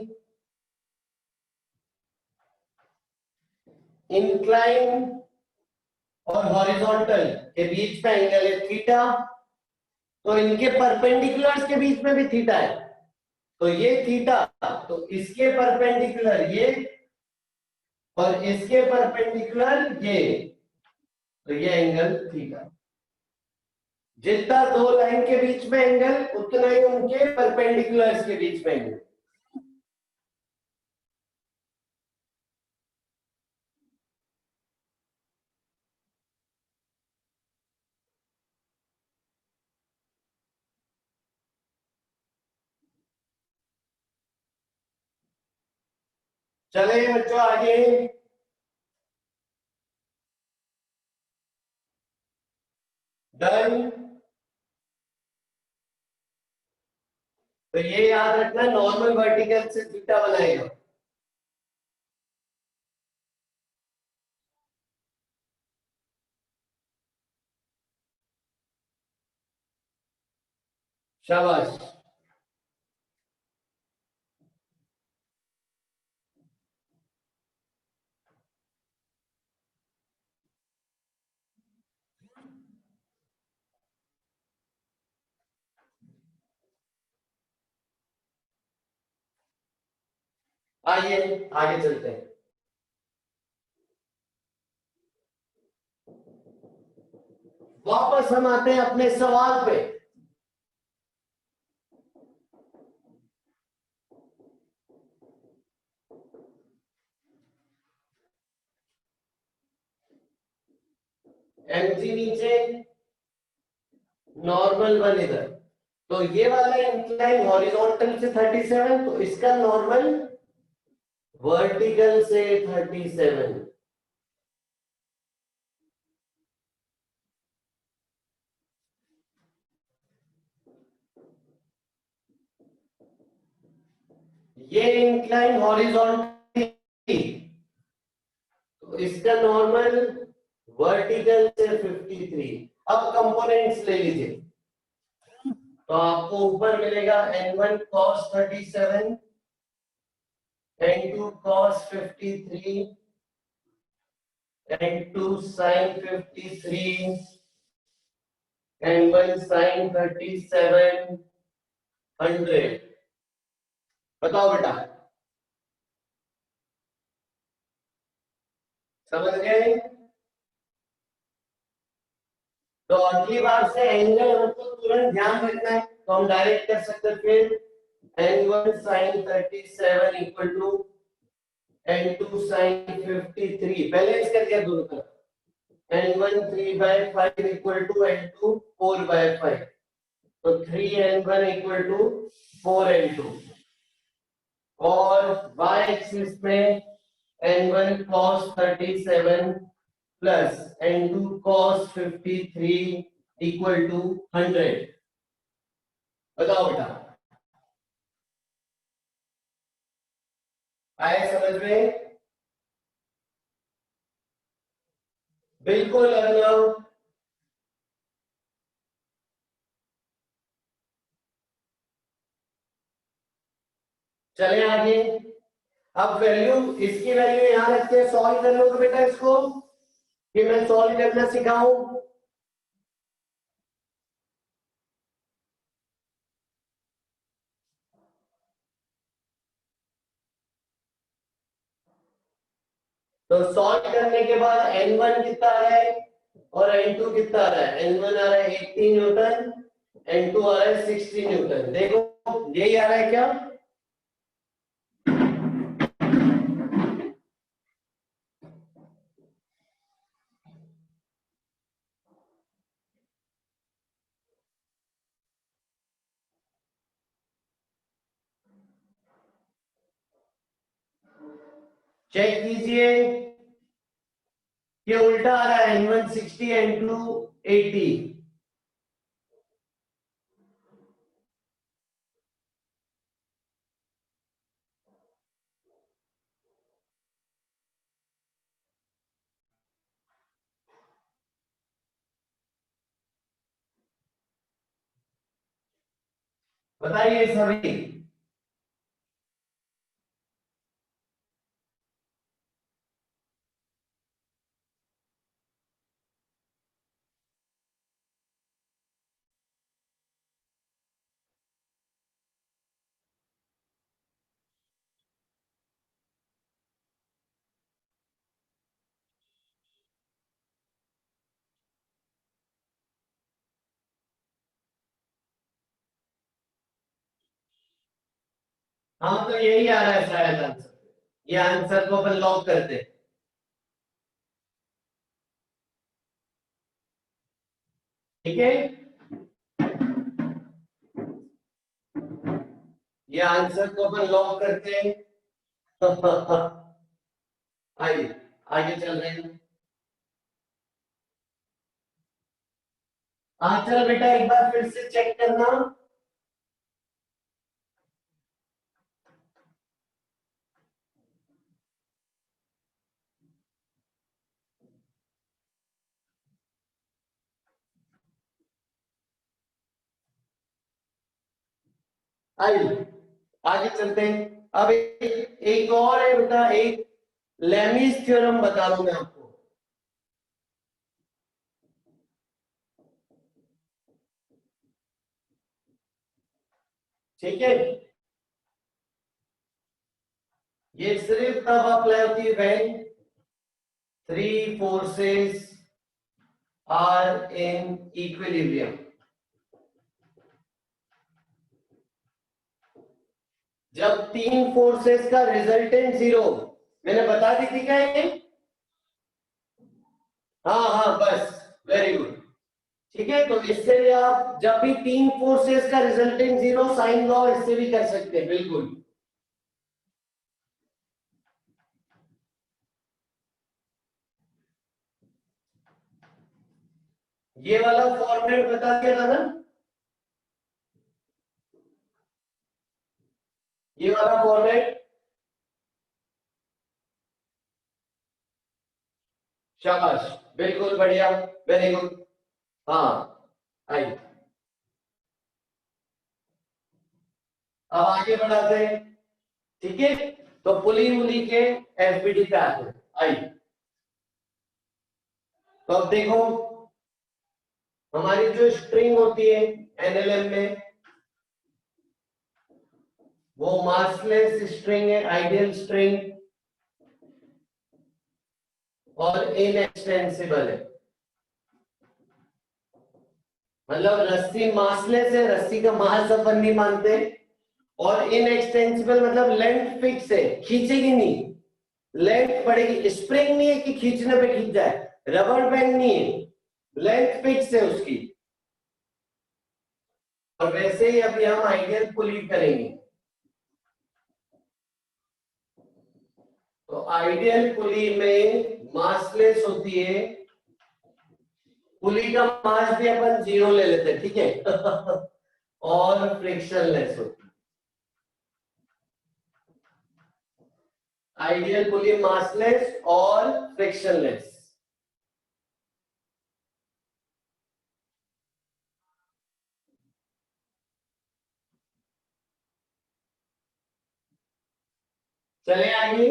इंक्लाइन और हॉरिजॉन्टल के बीच में एंगल है थीटा, तो इनके परपेंडिकुलर्स के बीच में भी थीटा है, तो ये थीटा, तो इसके परपेंडिकुलर ये और इसके परपेंडिकुलर ये, तो ये एंगल थीटा। जितना दो लाइन के बीच में एंगल उतना ही उनके परपेंडिकुलर्स के बीच में एंगल। चले बच्चों आगे, डन। तो ये याद रखना, नॉर्मल वर्टिकल से थीटा बनाएगा। शाबाश। आइए आगे चलते हैं। वापस हम आते हैं अपने सवाल पे। mg नीचे, नॉर्मल वन इधर, तो ये वाला इंक्लाइन हॉरिजॉन्टल से 37, तो इसका नॉर्मल वर्टिकल से 37। ये इंक्लाइन हॉरिजॉन्टल, तो इसका नॉर्मल वर्टिकल से 53। अब कंपोनेंट्स ले लीजिए, तो आपको ऊपर मिलेगा n1 cos 37, n2 cos 53, n2 sin 53, n1 sin 37, 100। बताओ बेटा, समझ गए? तो अगली बार से एंगल हमको तुरंत ध्यान रखना है, तो हम डायरेक्ट कर सकते हैं फिर n1 sin 37 equal to n2 sin 53, balance कर दिया दोनों तरफ, n1 3/5 इक्वल टू n2 4/5, तो 3n1 इक्वल टू 4n2, और y एक्सिस में n1 cos 37 plus n2 cos 53 equal to 100। बताओ बेटा, आए समझ में? बिल्कुल अर्नव। चले आगे। अब वैल्यू, इसकी वैल्यू यहां रखते हैं, सॉल्व कर लो बेटा इसको, कि मैं सॉल्व करना सिखाऊं। तो सॉल्व करने के बाद n1 कितना आ रहा है और n2 कितना आ रहा है? n1 आ रहा है 80 न्यूटन, n2 आ रहा है 60 न्यूटन। देखो यही आ रहा है क्या? चेक कीजिए ये उल्टा आ रहा है, N1 60 N2 80। बताइए सभी। हाँ तो यही आ रहा है शायद आंसर। ये आंसर को अपन लॉक करते हैं। ठीक है, ये आंसर को अपन लॉक करते हैं। आइए आगे चल रहे हैं। हाँ चल बेटा एक बार फिर से चेक करना। आइए आगे चलते हैं। अब एक और है बेटा, एक लेमीज थ्योरम बता दूं मैं आपको। ठीक है, ये सिर्फ तब अप्लाई होती है when three forces are in equilibrium. जब तीन फोर्सेस का रिजल्टेंट जीरो, मैंने बता दी थी क्या ये? हाँ हाँ बस, वेरी गुड। ठीक है, तो इससे भी आप जब भी तीन फोर्सेस का रिजल्टेंट जीरो, साइन लॉ इससे भी कर सकते हैं। बिल्कुल, ये वाला फॉर्मेट बता दिया था ना, ये वाला फॉर्मेट। शाबाश, बिल्कुल बढ़िया, वेरी गुड। हाँ आइए अब आगे बढ़ाते हैं। ठीक है, तो पुली उली के एफबीडी पे आते हैं। आइए, तो अब देखो हमारी जो स्ट्रिंग होती है एनएलएम में, वो मासलेस स्ट्रिंग है, आइडियल स्ट्रिंग, और इनएक्सटेंसिबल है। मतलब रस्सी मासलेस है, रस्सी का मास अपन नहीं मानते, और इनएक्सटेंसिबल मतलब लेंथ फिक्स है, खींचेगी नहीं, लेंथ पड़ेगी। स्प्रिंग नहीं है कि खींचने पे खींच जाए, रबर बैंड नहीं है, लेंथ फिक्स है उसकी। और वैसे ही अभी हम आइडियल पुली करेंगे। तो आइडियल पुली में मासलेस होती है, पुली का मास भी अपन जीरो ले लेते हैं। ठीक है। और फ्रिक्शनलेस होती है। आइडियल पुली मासलेस और फ्रिक्शनलेस। चले आगे।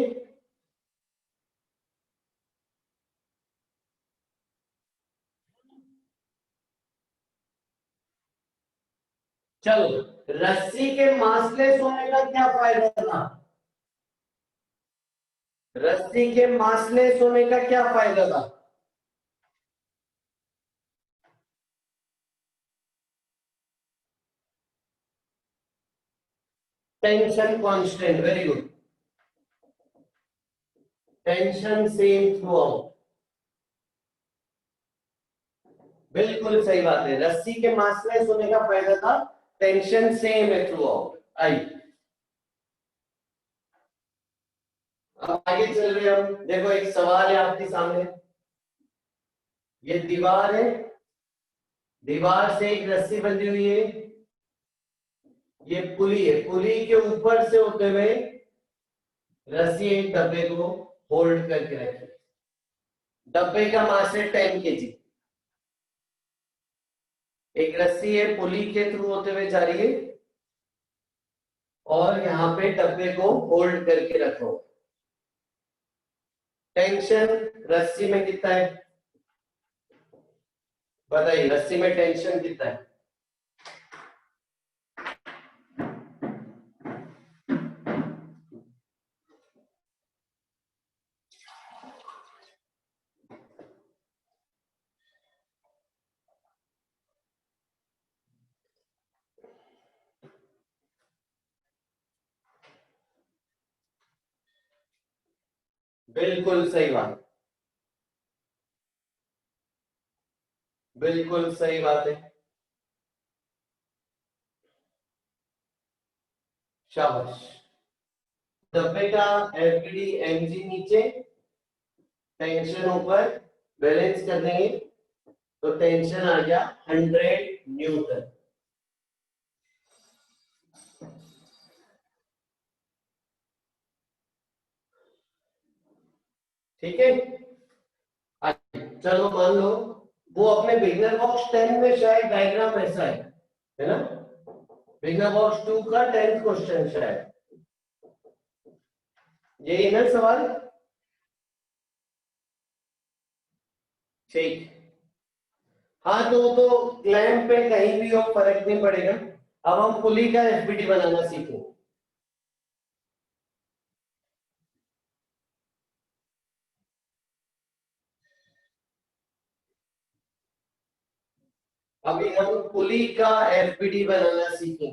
चलो, रस्सी के मासलेस होने का क्या फायदा था? रस्सी के मासलेस होने का क्या फायदा था? Tension constant, very good. Tension same through out, बिल्कुल सही बात है। रस्सी के मासलेस होने का फायदा था, टेंशन सेम है थ्रू आउट। आइए अब आगे चल रहे हम, देखो एक सवाल है आपके सामने। ये दीवार है, दीवार से एक रस्सी बंधी हुई है, ये पुली है, पुली के ऊपर से होते हुए रस्सी एक डब्बे को होल्ड करके रखी। डब्बे का मास है 10 kg। एक रस्सी है, पुली के थ्रू होते हुए जा रही है और यहाँ पे डब्बे को होल्ड करके रखो। टेंशन रस्सी में कितना है बताइए, रस्सी में टेंशन कितना है? बिल्कुल सही बात, बिल्कुल सही बात है, शाबाश। डब्बे का एफपीडी एमजी नीचे, टेंशन ऊपर, बैलेंस कर देंगे तो टेंशन आ गया 100 न्यूटन। ठीक है, चलो मान लो वो अपने बिगनर बॉक्स 10 में शायद डायग्राम ऐसा है ना? बिगनर बॉक्स 2 का 10th क्वेश्चन शायद यही ना सवाल? ठीक, हाँ तो क्लैंप पे कहीं भी हो फर्क नहीं पड़ेगा। अब हम पुली का एफबीटी बनाना सीखें। अभी हम पुली का एफबीटी बनाना सीखेंगे,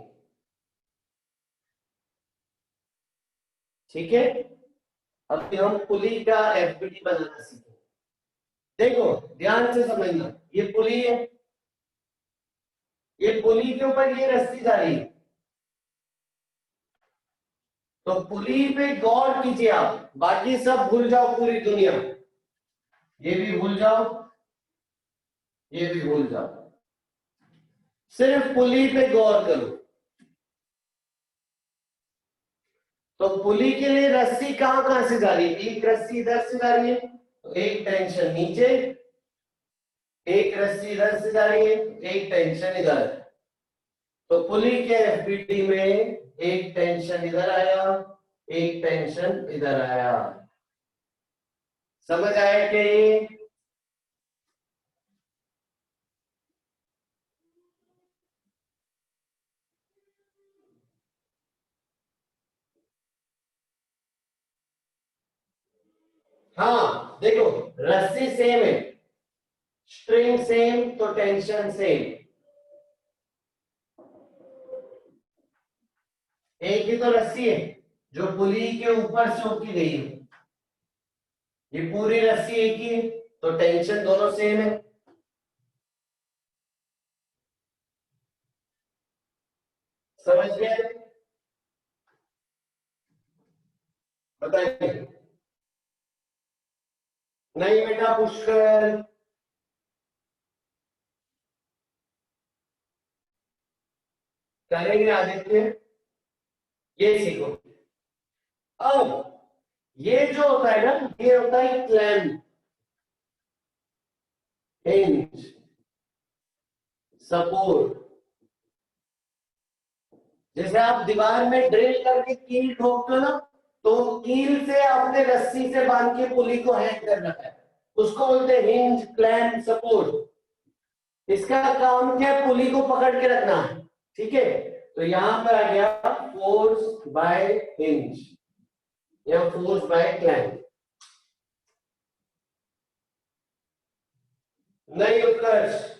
ठीक है? अभी हम पुली का एफबीटी बनाना सीखेंगे। देखो ध्यान से समझना, ये पुली है, ये पुली के ऊपर ये रस्सी जा रही है, तो पुली पे गौर कीजिए आप, बाकी सब भूल जाओ, पूरी दुनिया ये भी भूल जाओ, ये भी भूल जाओ, सिर्फ पुली पे गौर करो। तो पुली के लिए रस्सी कहां कहां से जा रही है? एक रस्सी इधर से जा रही है तो एक टेंशन नीचे, एक रस्सी इधर से जा रही है एक टेंशन इधर। तो पुली के एफबीटी में एक टेंशन इधर आया, एक टेंशन इधर आया। समझ आया कि ये? हाँ देखो, रस्सी सेम है, स्ट्रिंग सेम तो टेंशन सेम, एक ही तो रस्सी है जो पुली के ऊपर से होती गई है, ये पूरी रस्सी एक ही है तो टेंशन दोनों सेम है। समझ गए? बताइए। नहीं बेटा पुष्कर, करेंगे आदित्य, ये सीखो। अब ये जो होता है ना, ये होता है क्लैंप, हिंज, सपोर्ट। जैसे आप दीवार में ड्रिल करके कील ठोकते हो ना, तो कील से आपने रस्सी से बांध के पुली को हैंग कर रखा है, उसको बोलते हैं हिंज, क्लैंप, सपोर्ट। इसका काम क्या है? पुली को पकड़ के रखना है, ठीक है? तो यहां पर आ गया फोर्स बाय हिंज या फोर्स बाय क्लैंप। नहीं उत्कर्ष,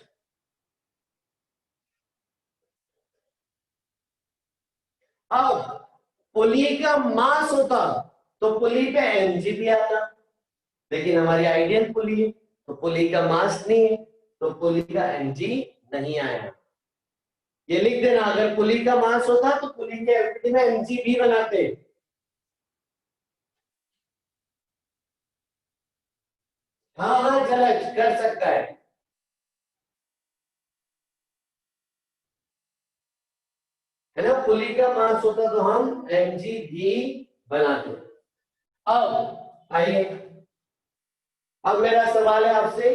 अब पुली का मास होता तो पुली पे एमजी भी आता, लेकिन हमारी आइडियल पुली है तो पुली का मास नहीं है तो पुली का एमजी नहीं आया। ये लिख देना, अगर पुली का मास होता तो पुली के एफबीटी में एमजी भी बनाते। हाँ हाँ जलज कर सकता है ना। पुली का मास होता तो हम mg भी बनाते। अब आइए, अब मेरा सवाल है आपसे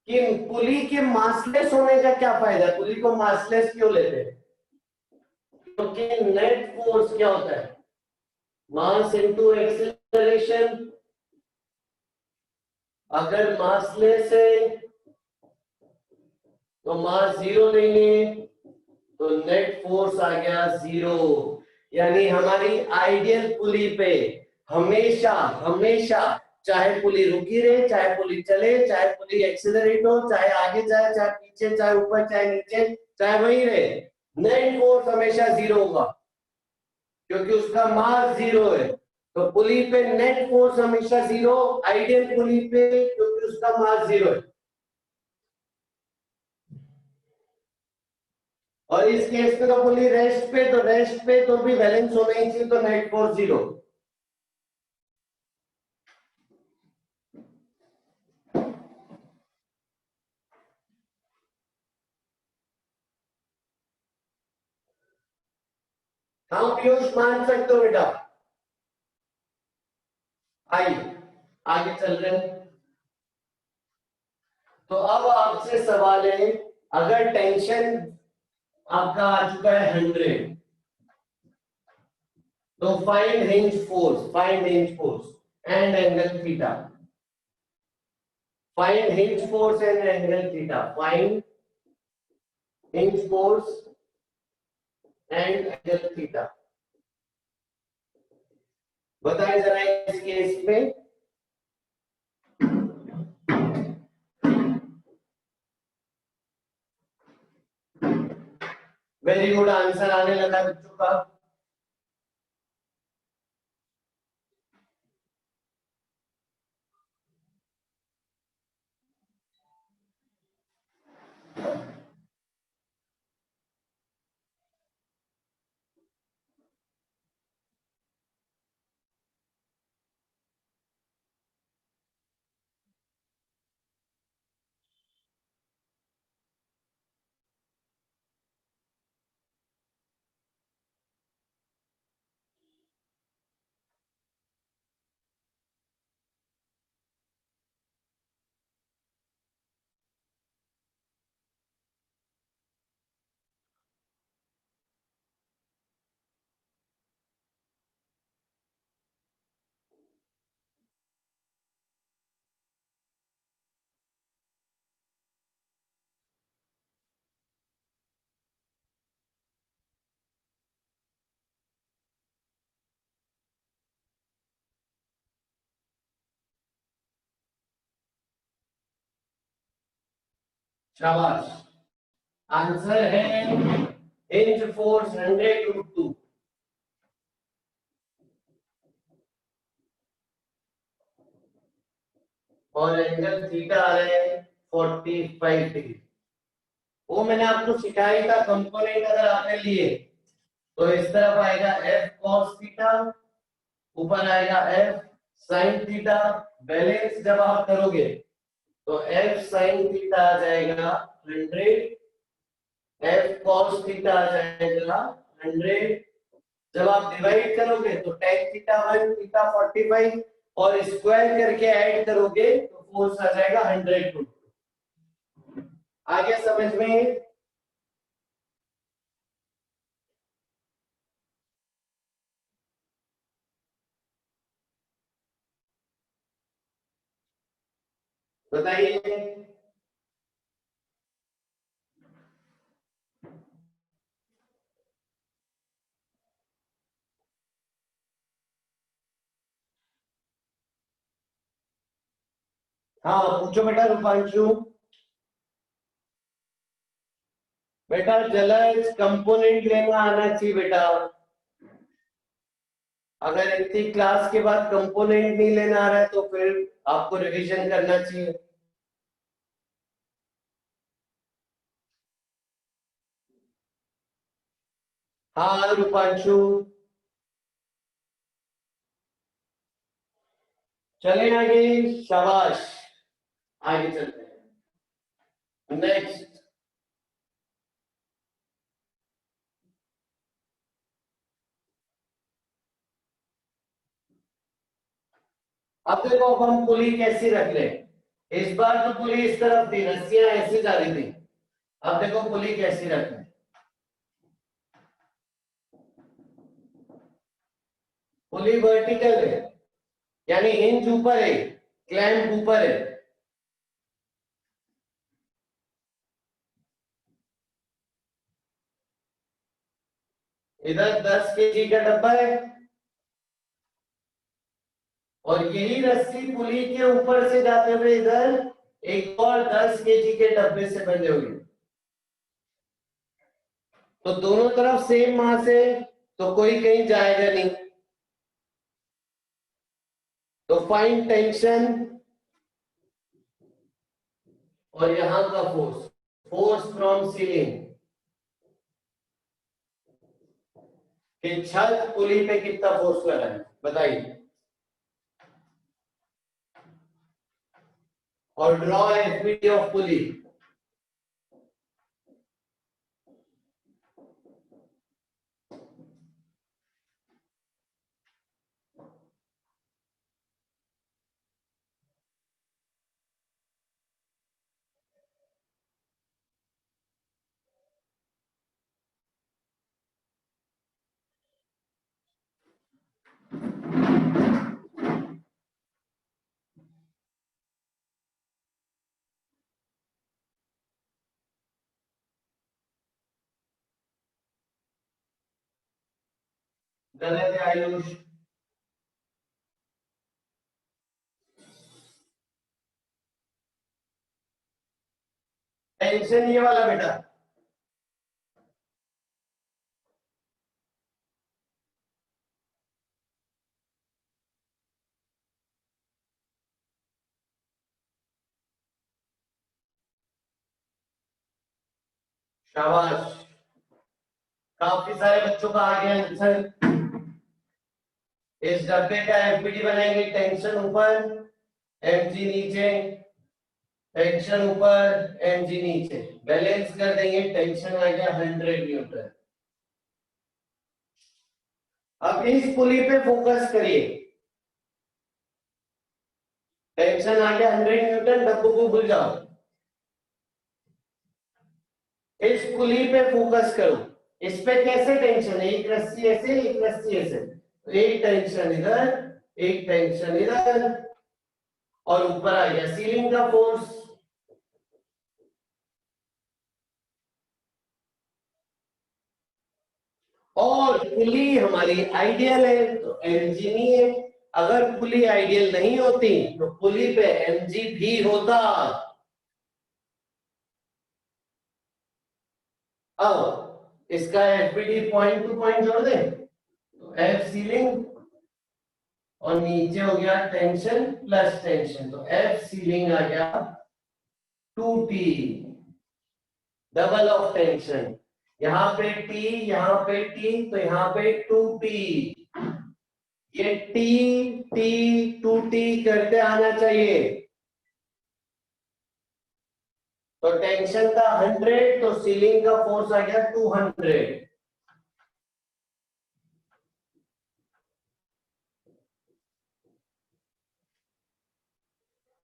कि पुली के मासलेस होने का क्या फायदा है, पुली को मासलेस क्यों लेते हैं? क्योंकि नेट फोर्स क्या होता है, मास इनटू एक्सेलरेशन। अगर मासलेस है तो मास जीरो लेंगे तो नेट फोर्स आ गया जीरो। यानी हमारी आइडियल पुली पे हमेशा हमेशा, चाहे पुली रुकी रहे, चाहे पुली चले, चाहे पुली एक्सेलरेट हो, चाहे आगे जाए, चाहे पीछे, चाहे ऊपर, चाहे नीचे, चाहे वहीं रहे, नेट फोर्स हमेशा जीरो होगा क्योंकि उसका मास जीरो है। तो पुली पे नेट फोर्स हमेशा जीरो, आइडियल पुली पे क्योंकि उसका मास जीरो है। और इस केस में तो पुली रेस्ट पे, तो रेस्ट पे तो भी बैलेंस होना ही चाहिए, तो नेट फोर्स जीरो। हाँ पीयूष मान सकते हो बेटा। आइए आगे चल रहे हैं। तो अब आपसे सवाल है, अगर टेंशन आपका आ चुका है 100, तो find hinge force, find hinge force and angle theta. Find hinge force and angle theta, find hinge force and angle theta. बताएं जरा इस केस में। वेरी गुड, आंसर आने लगा बच्चों का। शाबाश, आंसर है हिंज फोर्स 100√2 और एंगल थीटा आ रहा है 45 डिग्री। वो मैंने आपको सिखाया था, कंपोनेंट अगर आपने लिए तो इस तरफ आएगा एफ कॉस थीटा, ऊपर आएगा एफ साइन थीटा। बैलेंस जब आप करोगे तो एफ साइन थीटा आ जाएगा 100, एफ कॉस थीटा आ जाएगा 100। जब आप डिवाइड करोगे तो टेन थीटा 1 थीटा 45 और स्क्वायर करके ऐड करोगे तो फोर्स आ जाएगा 100। आगे समझ में? बताइए। हाँ पूछो बेटा रूपांशु। बेटा जलज कंपोनेंट लेना आना चाहिए बेटा। अगर इतनी क्लास के बाद कंपोनेंट नहीं लेना आ रहा है तो फिर आपको रिवीजन करना चाहिए। हाँ रूपांशु। चले आगे, शाबाश, आगे चलते हैं। नेक्स्ट, अब देखो, अब हम पुली कैसी रख ले। इस बार तो पुली इस तरफ थी, रस्सियां ऐसी जा रही थी। अब देखो पुली कैसी रख ले। पुली वर्टिकल है, यानी हिंज ऊपर है, क्लैंप ऊपर है। इधर 10 केजी का डब्बा है और यही रस्सी पुली के ऊपर से जाते हुए इधर एक और 10 केजी के डब्बे से बंधे हुए। तो दोनों तरफ सेम मास है, तो कोई कहीं जाएगा नहीं। तो फाइंड टेंशन और यहां का फोर्स, फोर्स फ्रॉम सीलिंग, कि छत पुली पे कितना फोर्स लगा है बताइए। और ड्रॉ एफबीटी ऑफ पुली। गलत है आयुष। टेंशन ये वाला बेटा, शाबाश, काफी सारे बच्चों का आ गया आंसर। इस डब्बे का एफबीटी बनाएंगे, टेंशन ऊपर, एमजी नीचे, टेंशन ऊपर, एमजी नीचे, बैलेंस कर देंगे, टेंशन आ गया 100 न्यूटन। अब इस पुली पे फोकस करिए, टेंशन आ गया 100 न्यूटन, डब्बों को भूल जाओ। इस पुली पे फोकस करो। इस पे कैसे टेंशन है, एक रस्सी ऐसे, एक रस्सी ऐसे, एक टेंशन इधर, एक टेंशन इधर, और ऊपर आ गया सीलिंग का फोर्स। और पुली हमारी आइडियल है तो एमजी नहीं है। अगर पुली आइडियल नहीं होती तो पुली पे एमजी भी होता। अब इसका एफबीटी पॉइंट टू पॉइंट जोड़ दे, तो एफ सीलिंग और नीचे हो गया टेंशन प्लस टेंशन, तो एफ सीलिंग आ गया 2T, डबल ऑफ टेंशन। यहाँ पे T, यहाँ पे T, तो यहाँ पे 2T। ये T T 2T करते आना चाहिए। तो टेंशन था 100, तो सीलिंग का फोर्स आ गया 200।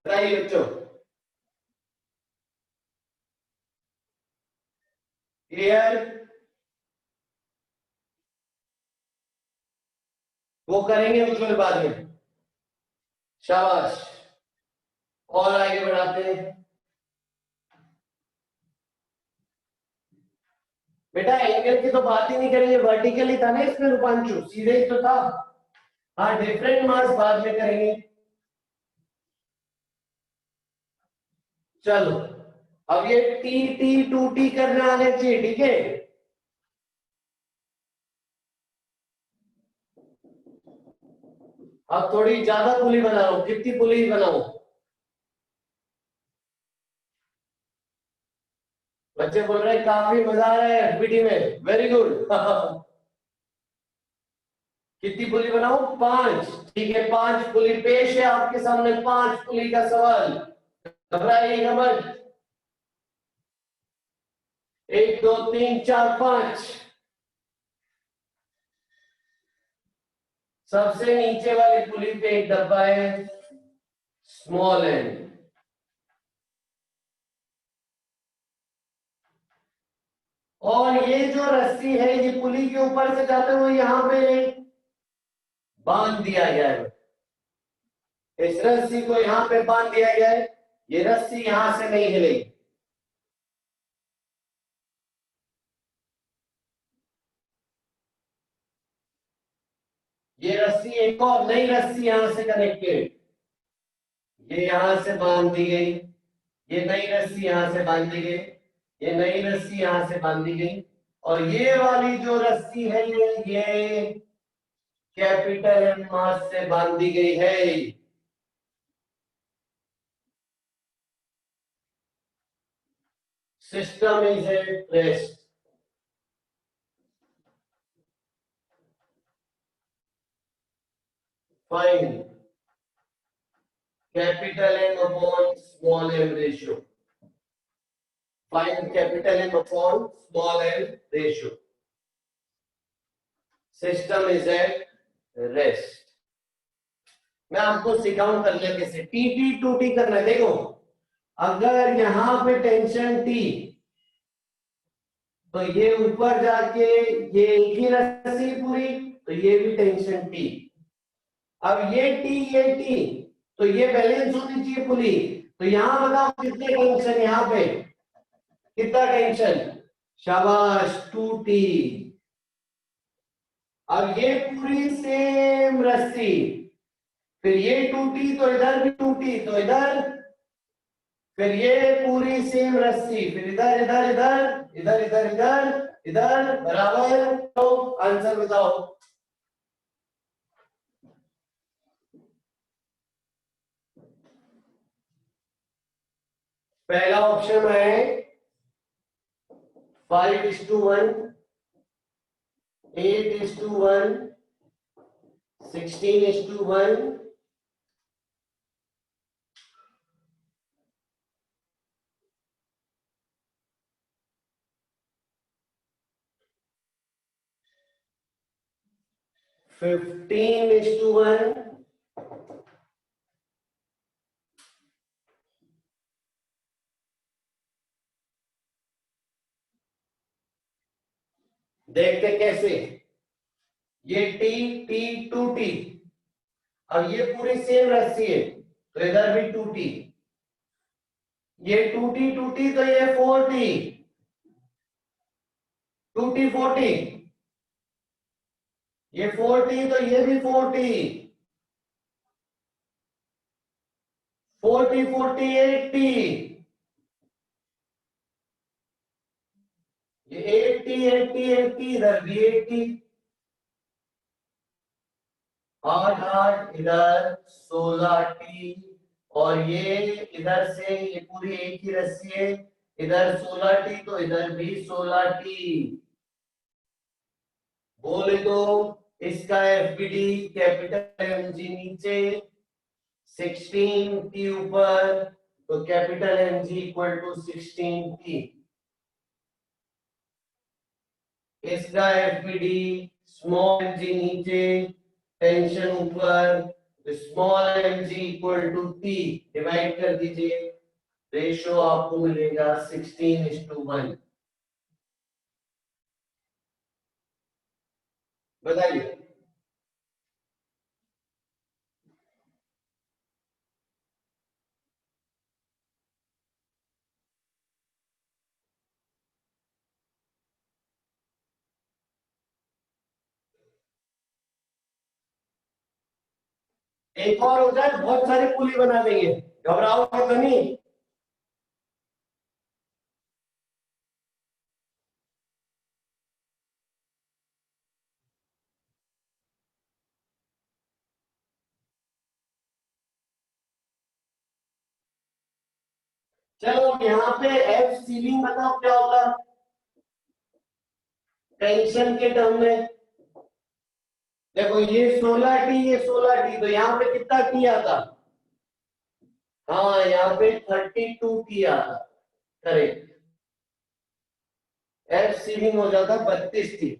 बताइए बच्चों, क्लियर? वो करेंगे उसमें बाद में, शाबाश। और आगे बढ़ाते हैं बेटा, एंगल की तो बात ही नहीं करेंगे, वर्टिकली था ना इसमें रूपांशु, सीधे ही तो था। हाँ, डिफरेंट मास बाद में करेंगे। चलो, अब ये टी टी 2T करना आना चाहिए, ठीक है? अब थोड़ी ज्यादा पुली बना रहा हूं, कितनी पुली बनाऊं? बच्चे बोल रहे हैं काफी मजा आ रहा है एफबीटी में, वेरी गुड। कितनी पुली बनाओ? 5। ठीक है, 5 पुली पेश है आपके सामने, 5 पुली का सवाल। घबराइएगा मत। 1 2 3 4 5। सबसे नीचे वाली पुली पे एक डब्बा है, स्मॉल एंड। और ये जो रस्सी है ये पुली के ऊपर से जाते हुए यहां पे बांध दिया गया है। इस रस्सी को यहां पे बांध दिया गया है, ये रस्सी यहां से नहीं हिलेगी। ये रस्सी एक और नई रस्सी यहां से कनेक्टेड, ये यहां से बांध दी गई, ये नई रस्सी यहां से बांध दी गई, ये नई रस्सी यहां से बांध दी गई, और ये वाली जो रस्सी है ये कैपिटल एम मास से बांध दी गई है। System is at rest. Fine capital M upon small m ratio. Find capital M upon small m ratio. System is at rest. मैं आपको सिखाऊं कर लिया कैसे टी टी टू टी करना है। देखो, अगर यहां पे टेंशन टी, तो ये ऊपर जाके ये एक ही रस्सी पूरी, तो ये भी टेंशन टी। अब ये टी, तो ये बैलेंस होनी चाहिए पुली। तो यहां बताओ कितने टेंशन, यहां पे कितना टेंशन? शाबाश, 2T। अब ये पूरी सेम रस्सी, फिर ये 2T तो इधर भी 2T तो इधर, फिर ये पूरी सेम रस्सी, फिर इधर इधर इधर इधर इधर इधर इधर बराबर। तो आंसर बताओ। पहला ऑप्शन है 5:1, 8:1, 16:1, 15:1। देखते कैसे, ये टी टी 2T, अब ये पूरी सेम रस्सी है तो इधर भी 2T, ये 2T तो ये 4T, 2T 4T, ये 4T तो ये भी 4T, 4T 40 80, ये 80 80 80 इधर भी 80, 8 8 इधर 16T, और ये इधर से ये पूरी एक ही रस्सी है, इधर 16T तो इधर भी 16T। बोले तो इसका एफबीडी कैपिटल एमजी नीचे, 16T ऊपर, तो capital MG equal to 16T। इसका एफबीडी स्मॉल एमजी नीचे, टेंशन ऊपर, तो small mg equal to T, divide कर दीजिए, रेशो आपको मिलेगा 16:1। बताइए। एक और हो जाए बहुत सारी पुली बना देंगे, घबराओगे तो नहीं। चलो यहाँ पे एफ सीलिंग बताओ क्या होगा टेंशन के टर्म में। देखो ये 16T, ये 16T, तो यहाँ पे कितना T आता? हाँ यहाँ पे 32T आता। करेक्ट। एफ सीलिंग हो जाता 32T।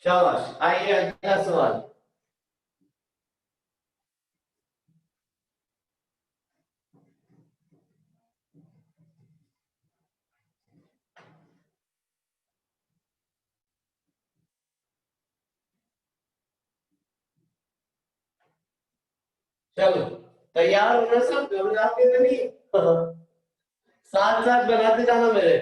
शाबाश, आइए अगला सवाल। चलो, तैयार होना सब, घबराते तो नहीं? साथ साथ बनाते जाना मेरे।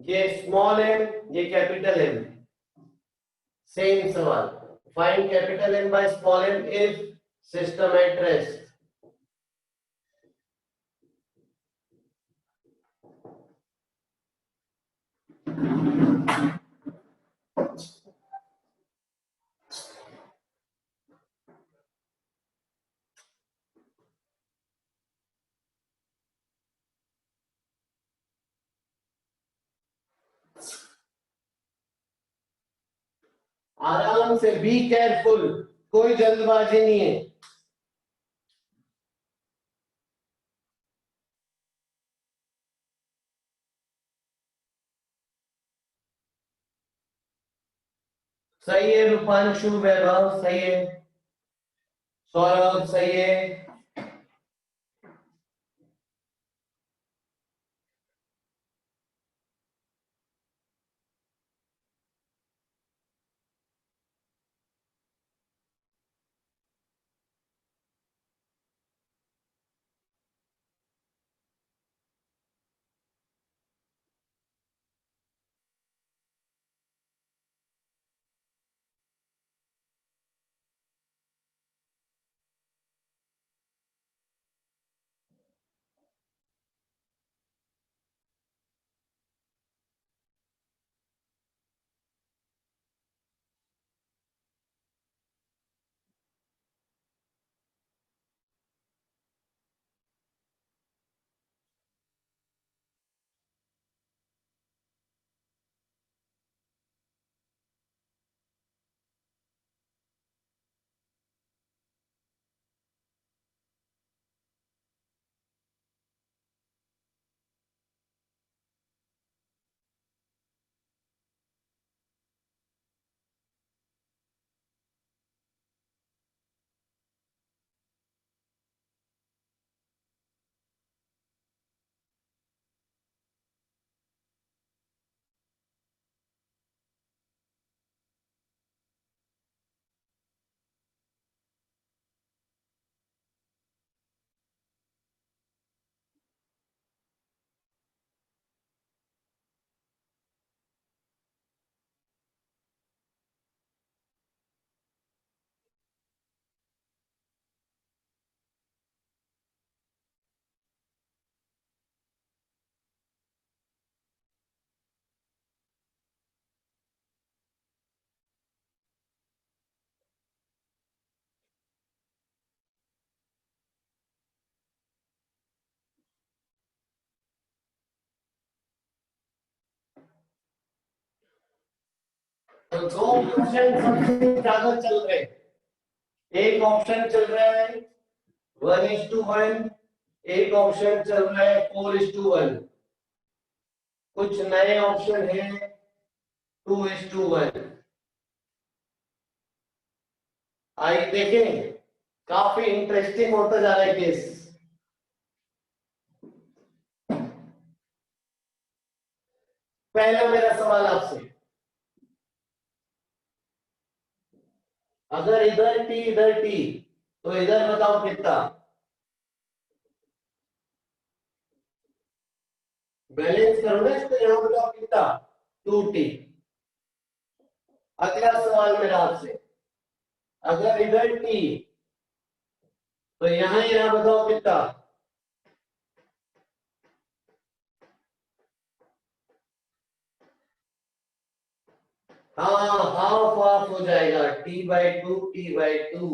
ये स्मॉल एम, ये कैपिटल एम, सेम सवाल। Find capital M by small M if system at rest. आराम से, बी केयरफुल, कोई जल्दबाजी नहीं है। सही है रूपांशु, वैभव सही है, सौरभ सही है। तो दो ऑप्शन सबसे ज्यादा चल रहे हैं। एक ऑप्शन चल रहा है 1:1, एक ऑप्शन चल रहा है 4:1, कुछ नए ऑप्शन है 2:1। आइए देखें, काफी इंटरेस्टिंग होता जा रहा है केस। पहला मेरा सवाल आपसे, अगर इधर टी इधर टी, तो इधर बताओ कितना बैलेंस करो ना इसको, यहां बताओ कितना 2t। अगला सवाल मेरा आपसे, अगर इधर टी, तो यहां बताओ कितना। हाँ, हाफ हाफ हो जाएगा, t/2 t/2।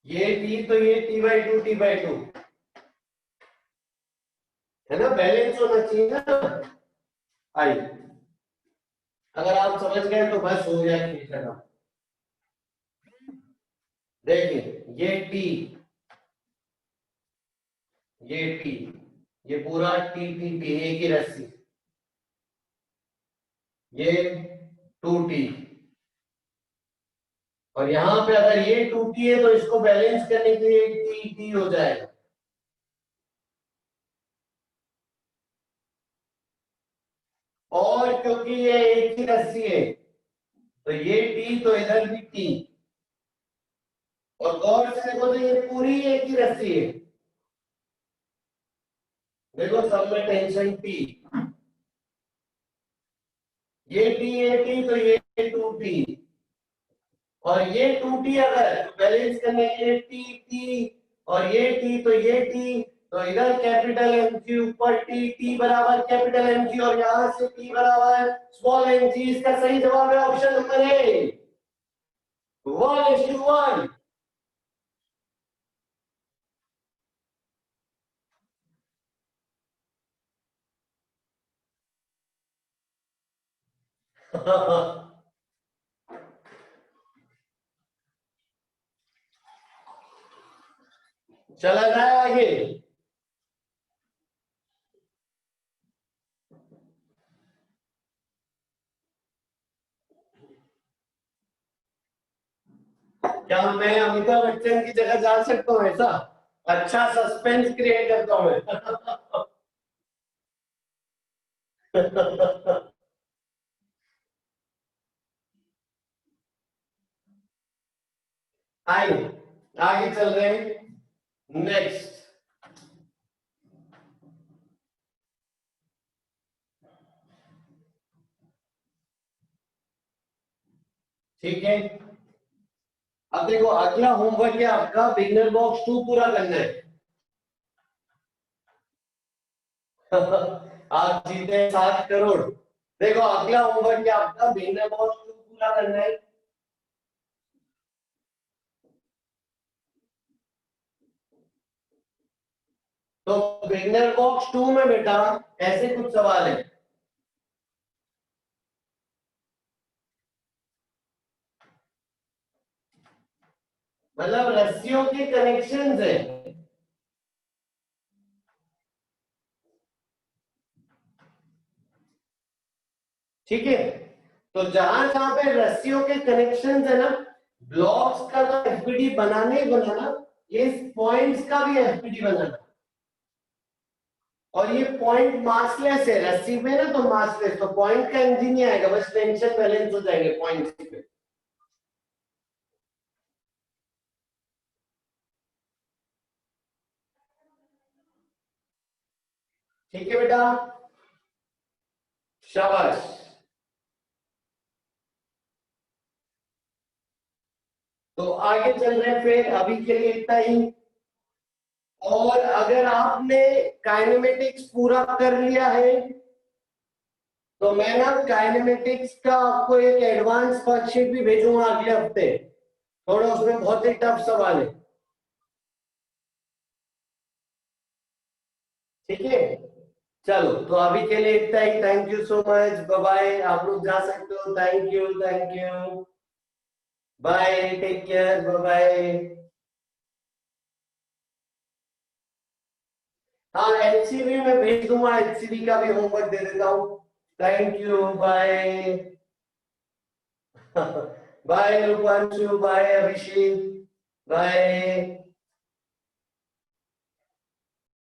ये t तो ये t/2 t/2 है ना, बैलेंस होना चाहिए ना। आई, अगर आप समझ गए तो बस हो गया खींचना। देखिए ये t, ये t, ये पूरा t t t एक ही रस्सी, ये 2t, और यहां पे अगर ये 2t है तो इसको बैलेंस करने के लिए t t हो जाएगा। और क्योंकि ये एक ही रस्सी है, तो ये t तो इधर भी t, और गौर से देखो तो ये पूरी एक ही रस्सी है। देखो सब में टेंशन t, ये t तो ये 2t, और ये 2t अगर बैलेंस करने के लिए t t, और ये t तो ये t, तो इधर कैपिटल एम जी ऊपर टी, टी बराबर कैपिटल एम जी, और यहां से टी बराबर स्मॉल एम जी। इसका सही जवाब है ऑप्शन नंबर ए, 1:1। चला जाए आगे। क्या मैं अमिताभ बच्चन की जगह जा सकता हूँ ऐसा? अच्छा सस्पेंस क्रिएट करता हूँ मैं। आइए आगे चल रहे हैं, नेक्स्ट। ठीक है, अब देखो अगला होमवर्क है आपका, बिगनर बॉक्स 2 पूरा करना है। आप जीते 7 करोड़। देखो अगला होमवर्क है आपका, बिगनर बॉक्स 2 पूरा करना है। तो बिगनर बॉक्स 2 में बेटा ऐसे कुछ सवाल है। मतलब रस्सियों के कनेक्शंस है, ठीक है। तो जहां जहां पे रस्सियों के कनेक्शंस है ना, ब्लॉक्स का तो एफपीडी बनाना ही बनाना, इस पॉइंट्स का भी एफपीडी बनाना। और ये पॉइंट मासलेस है, रस्सी पे ना तो मासलेस, तो पॉइंट का एनर्जी नहीं आएगा, बस टेंशन बैलेंस हो जाएंगे पॉइंट्स पे। ठीक है बेटा, शाबाश। तो आगे चल रहे हैं, फिर अभी के लिए इतना ही। और अगर आपने काइनेमेटिक्स पूरा कर लिया है, तो मैं ना काइनेमेटिक्स का आपको एक एडवांस वर्कशीट भी भेजूंगा अगले हफ्ते। थोड़ा उसमें बहुत ही टफ सवाल है, ठीक है। चलो तो अभी के लिए इतना ही, thank you so much, bye bye. आप लोग जा सकते हो, thank you thank you. Bye, take care, bye bye. हाँ, एचसीवी में भेज दूंगा, एचसीवी का भी होमवर्क दे देता हूँ। Thank you, bye. Bye Rupanshu, bye Abhishek, bye.